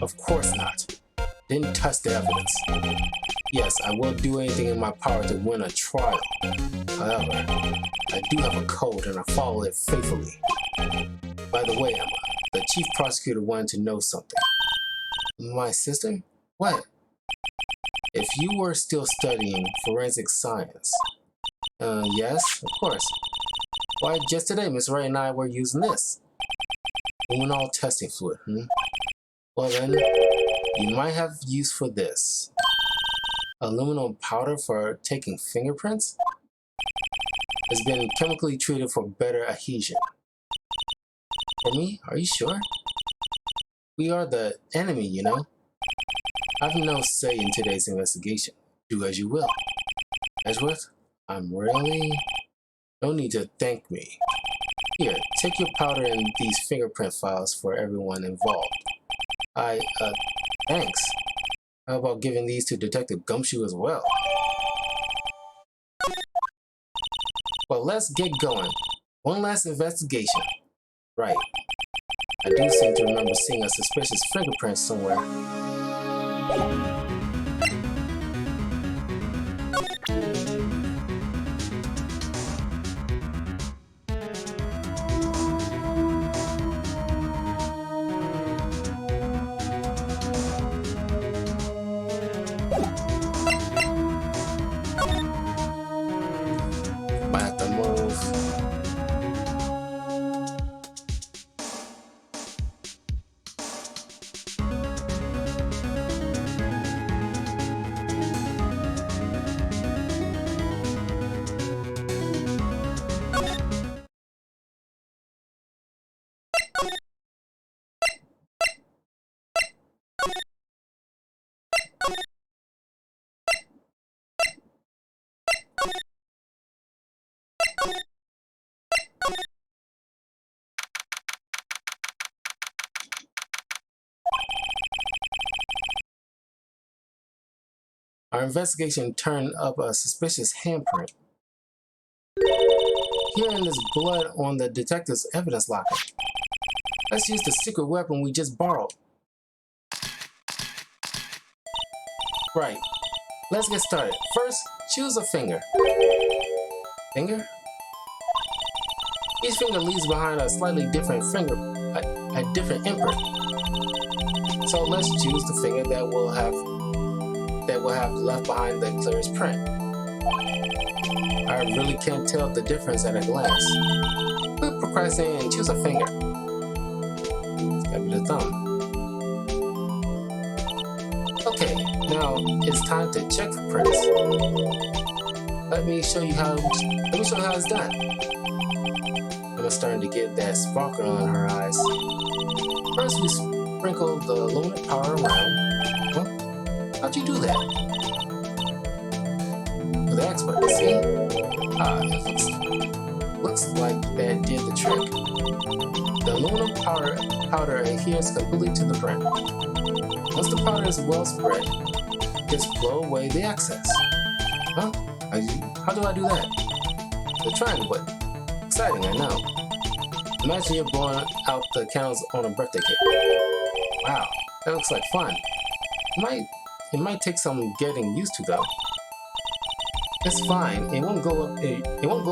Of course not. Didn't touch the evidence. Yes, I will do anything in my power to win a trial. However, I do have a code and I follow it faithfully. By the way, Emma, the chief prosecutor wanted to know something. My sister? What? If you were still studying forensic science. Yes, of course. Why, just today, Miss Wright and I were using this. Luminol testing fluid, Well then, you might have use for this. Aluminum powder for taking fingerprints? It's been chemically treated for better adhesion. For me? Are you sure? We are the enemy, you know? I've no say in today's investigation. Do as you will. Edgeworth, I'm really... No need to thank me. Here, take your powder and these fingerprint files for everyone involved. Thanks. How about giving these to Detective Gumshoe as well? Well, let's get going. One last investigation. Right. I do seem to remember seeing a suspicious fingerprint somewhere. Might have to move. Our investigation turned up a suspicious handprint. Hearing this blood on the detective's evidence locker. Let's use the secret weapon we just borrowed. Right. Let's get started. First, choose a finger. Finger? Each finger leaves behind a slightly different finger, a different imprint. So let's choose the finger that will have left behind the clearest print. I really can't tell the difference at a glance. Quit procrastinating and choose a finger. It's gotta be the thumb. Okay, now it's time to check for prints. Let me show you how it's done. Emma's starting to get that sparkle on her eyes. First, we sprinkle the luminant powder around. Huh? How'd you do that? With the expert, see? It looks like that did the trick. The aluminum powder adheres completely to the print. Once the powder is well spread, just blow away the excess. Huh? How do I do that? The triangle button. Exciting, I know. Imagine you're blowing out the candles on a birthday cake. Wow, that looks like fun. It might take some getting used to though. It's fine. It won't go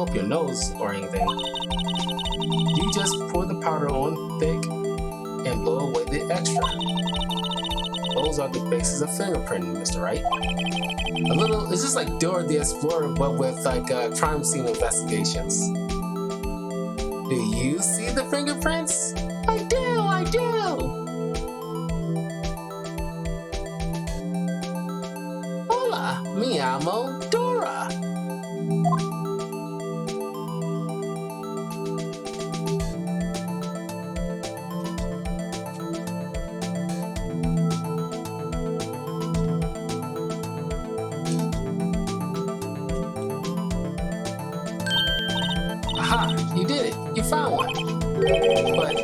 up your nose or anything. You just pour the powder on thick and blow away the extra. Those are the bases of fingerprinting, Mr. Wright. It's just like Dora the Explorer, but with like crime scene investigations. Do you see the fingerprints? I do. Hola, mi amo Dora. Aha, you did it. You found one. But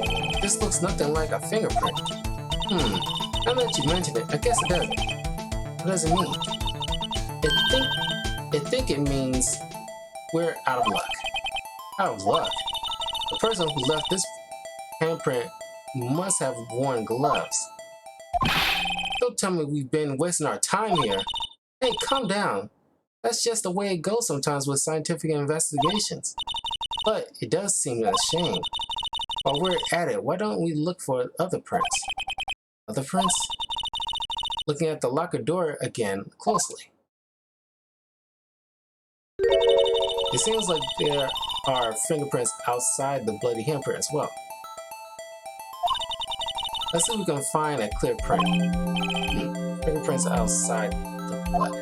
this looks nothing like a fingerprint. Now that you mention it, I guess it doesn't. What does it mean? I think it means we're out of luck. Out of luck? The person who left this handprint must have worn gloves. Don't tell me we've been wasting our time here. Hey, calm down. That's just the way it goes sometimes with scientific investigations. But it does seem a shame. While we're at it, why don't we look for other prints? Other prints? Looking at the locker door again closely. It seems like there are fingerprints outside the bloody handprint as well. Let's see if we can find a clear print. Fingerprints outside the blood.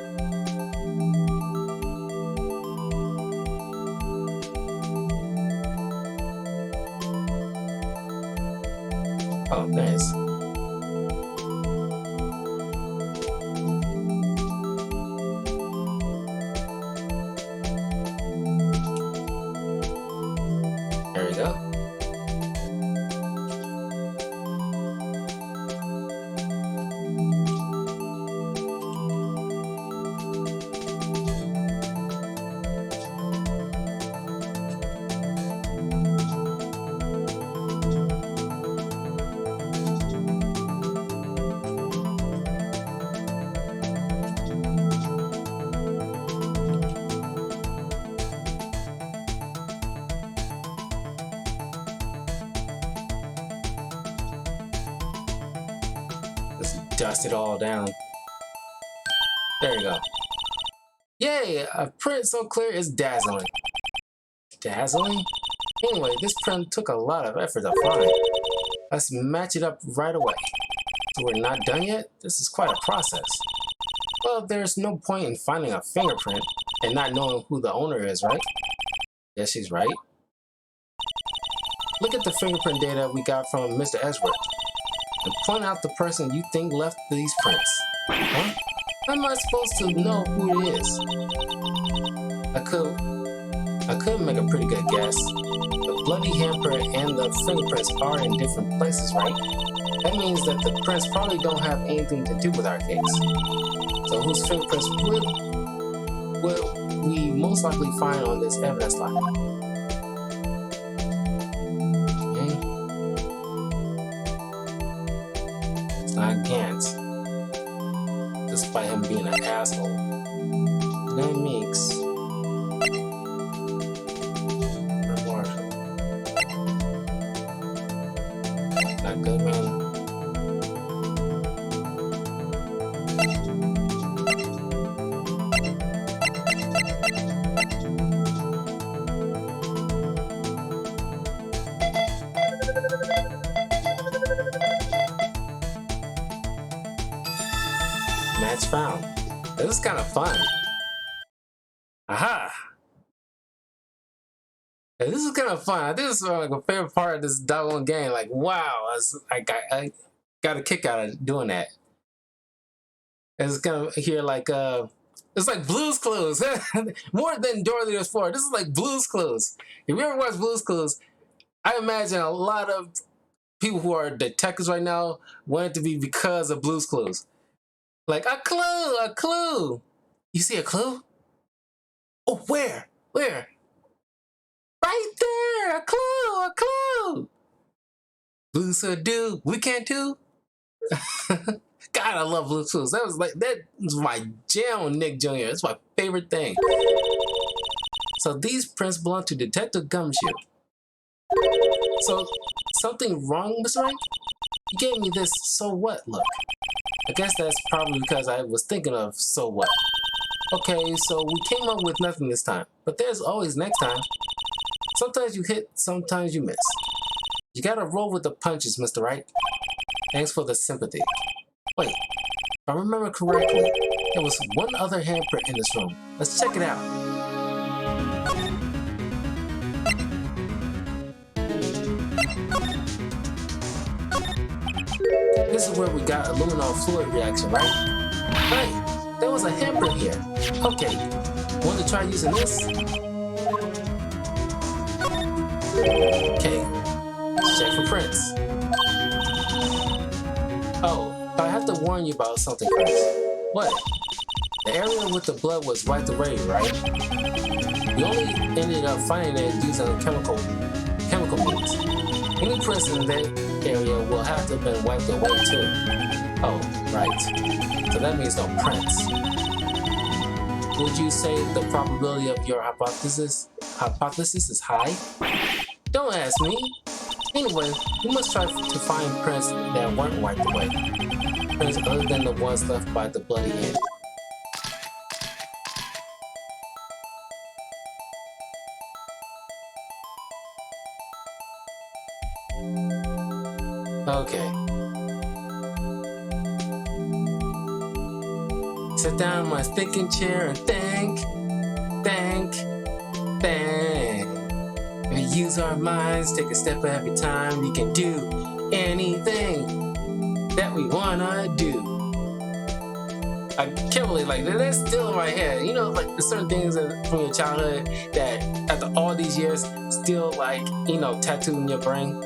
Oh, nice. There we go. Let's dust it all down. There you go. Yay! A print so clear it's dazzling. dazzling. Anyway, this print took a lot of effort to find. Let's match it up right away. So we're not done yet? This is quite a process. Well, there's no point in finding a fingerprint and not knowing who the owner is, right? Yes, she's right. Look at the fingerprint data we got from Mr. Ezra and point out the person you think left these prints. Huh? How am I supposed to know who it is? I could make a pretty good guess. The bloody handprint and the fingerprints are in different places, right? That means that the prints probably don't have anything to do with our case. So whose fingerprints will we most likely find on this evidence line? Okay. It's not Gantz, despite him being an asshole. That makes Marshall. Not good, man. Match found. This is kind of fun. Aha! Yeah, this is kind of fun. I think this is like a favorite part of this doggone game. Like, wow, I got a kick out of doing that. It's gonna hear like it's like Blue's Clues. More than Dorothy was for. This is like Blue's Clues. If you ever watch Blue's Clues, I imagine a lot of people who are detectives right now want it to be because of Blue's Clues. Like, a clue, a clue. You see a clue? Oh, where? Where? Right there, a clue, a clue. Blue said, "Do we can't do?" God, I love Blue's Clues. That was my jam on Nick Jr. It's my favorite thing. So these prints belong to Detective Gumshoe. So something wrong, Mr. Wright? You gave me this so what look. I guess that's probably because I was thinking of so what. Okay, so we came up with nothing this time, but there's always next time. Sometimes you hit, sometimes you miss. You gotta roll with the punches, Mr. Wright. Thanks for the sympathy. Wait, if I remember correctly, there was one other handprint in this room. Let's check it out. This is where we got aluminum fluid reaction, right? Right, there was a handprint here. Okay, want to try using this? Okay, check for prints. Oh, but I have to warn you about something first. What? The area with the blood was wiped away, right? We only ended up finding it using chemical means. Any prints in that area will have to have been wiped away too. Oh, right. So that means no prints. Would you say the probability of your hypothesis is high? Don't ask me. Anyway, we must try to find prints that weren't wiped away. Prints other than the ones left by the bloody hand. Okay. Sit down in my thinking chair and think. If we use our minds, take a step every time, we can do anything that we wanna do. I can't believe that's still in my head. You know, like there's certain things from your childhood that after all these years still tattooed in your brain.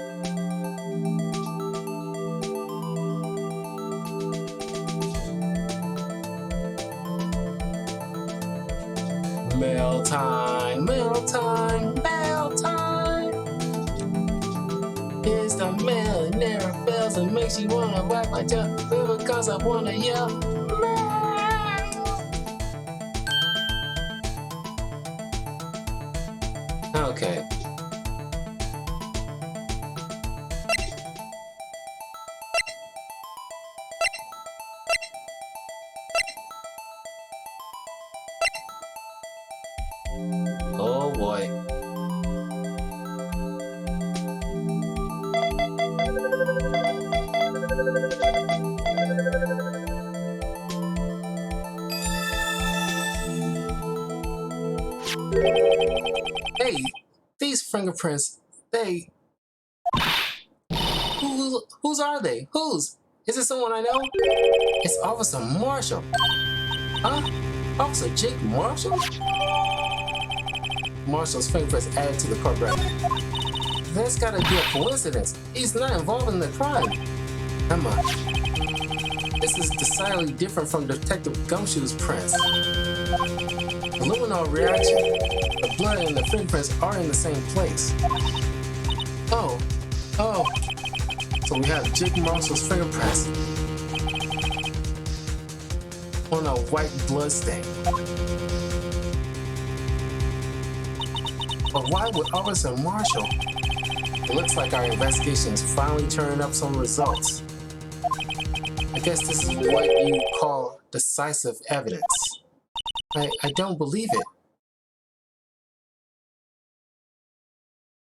Mail time, mail time, mail time. Here's the mail, it never fails. It makes you wanna wag my tail because I wanna yell, mail. Okay. Oh boy. Hey, these fingerprints, they... Whose are they? Whose? Is it someone I know? It's Officer Marshall. Huh? Officer Jake Marshall? Marshall's fingerprints added to the court record. That's gotta be a coincidence. He's not involved in the crime. Emma, this is decidedly different from Detective Gumshoe's prints. Luminol reaction. The blood and the fingerprints are in the same place. Oh. So we have Jake Marshall's fingerprints on a white blood stain. But why would Officer Marshall? It looks like our investigation is finally turning up some results. I guess this is what you call decisive evidence. I don't believe it.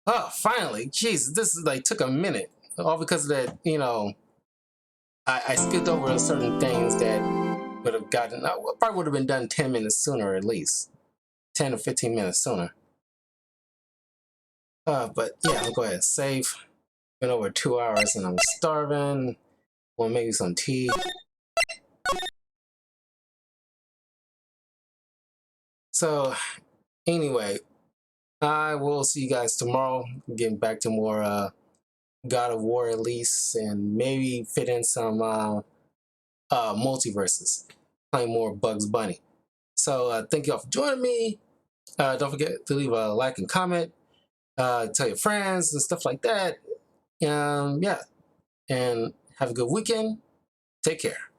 Oh, finally. Jeez, this is took a minute. All because of that, I skipped over certain things that would have probably would have been done 10 minutes sooner at least. 10 or 15 minutes sooner. But yeah, I'll go ahead and save. Been over 2 hours and I'm starving. Want maybe some tea. So, anyway, I will see you guys tomorrow. Getting back to more God of War at least, and maybe fit in some multiverses. Playing more Bugs Bunny. So, thank you all for joining me. Don't forget to leave a like and comment. Tell your friends and stuff like that. Yeah, and have a good weekend. Take care.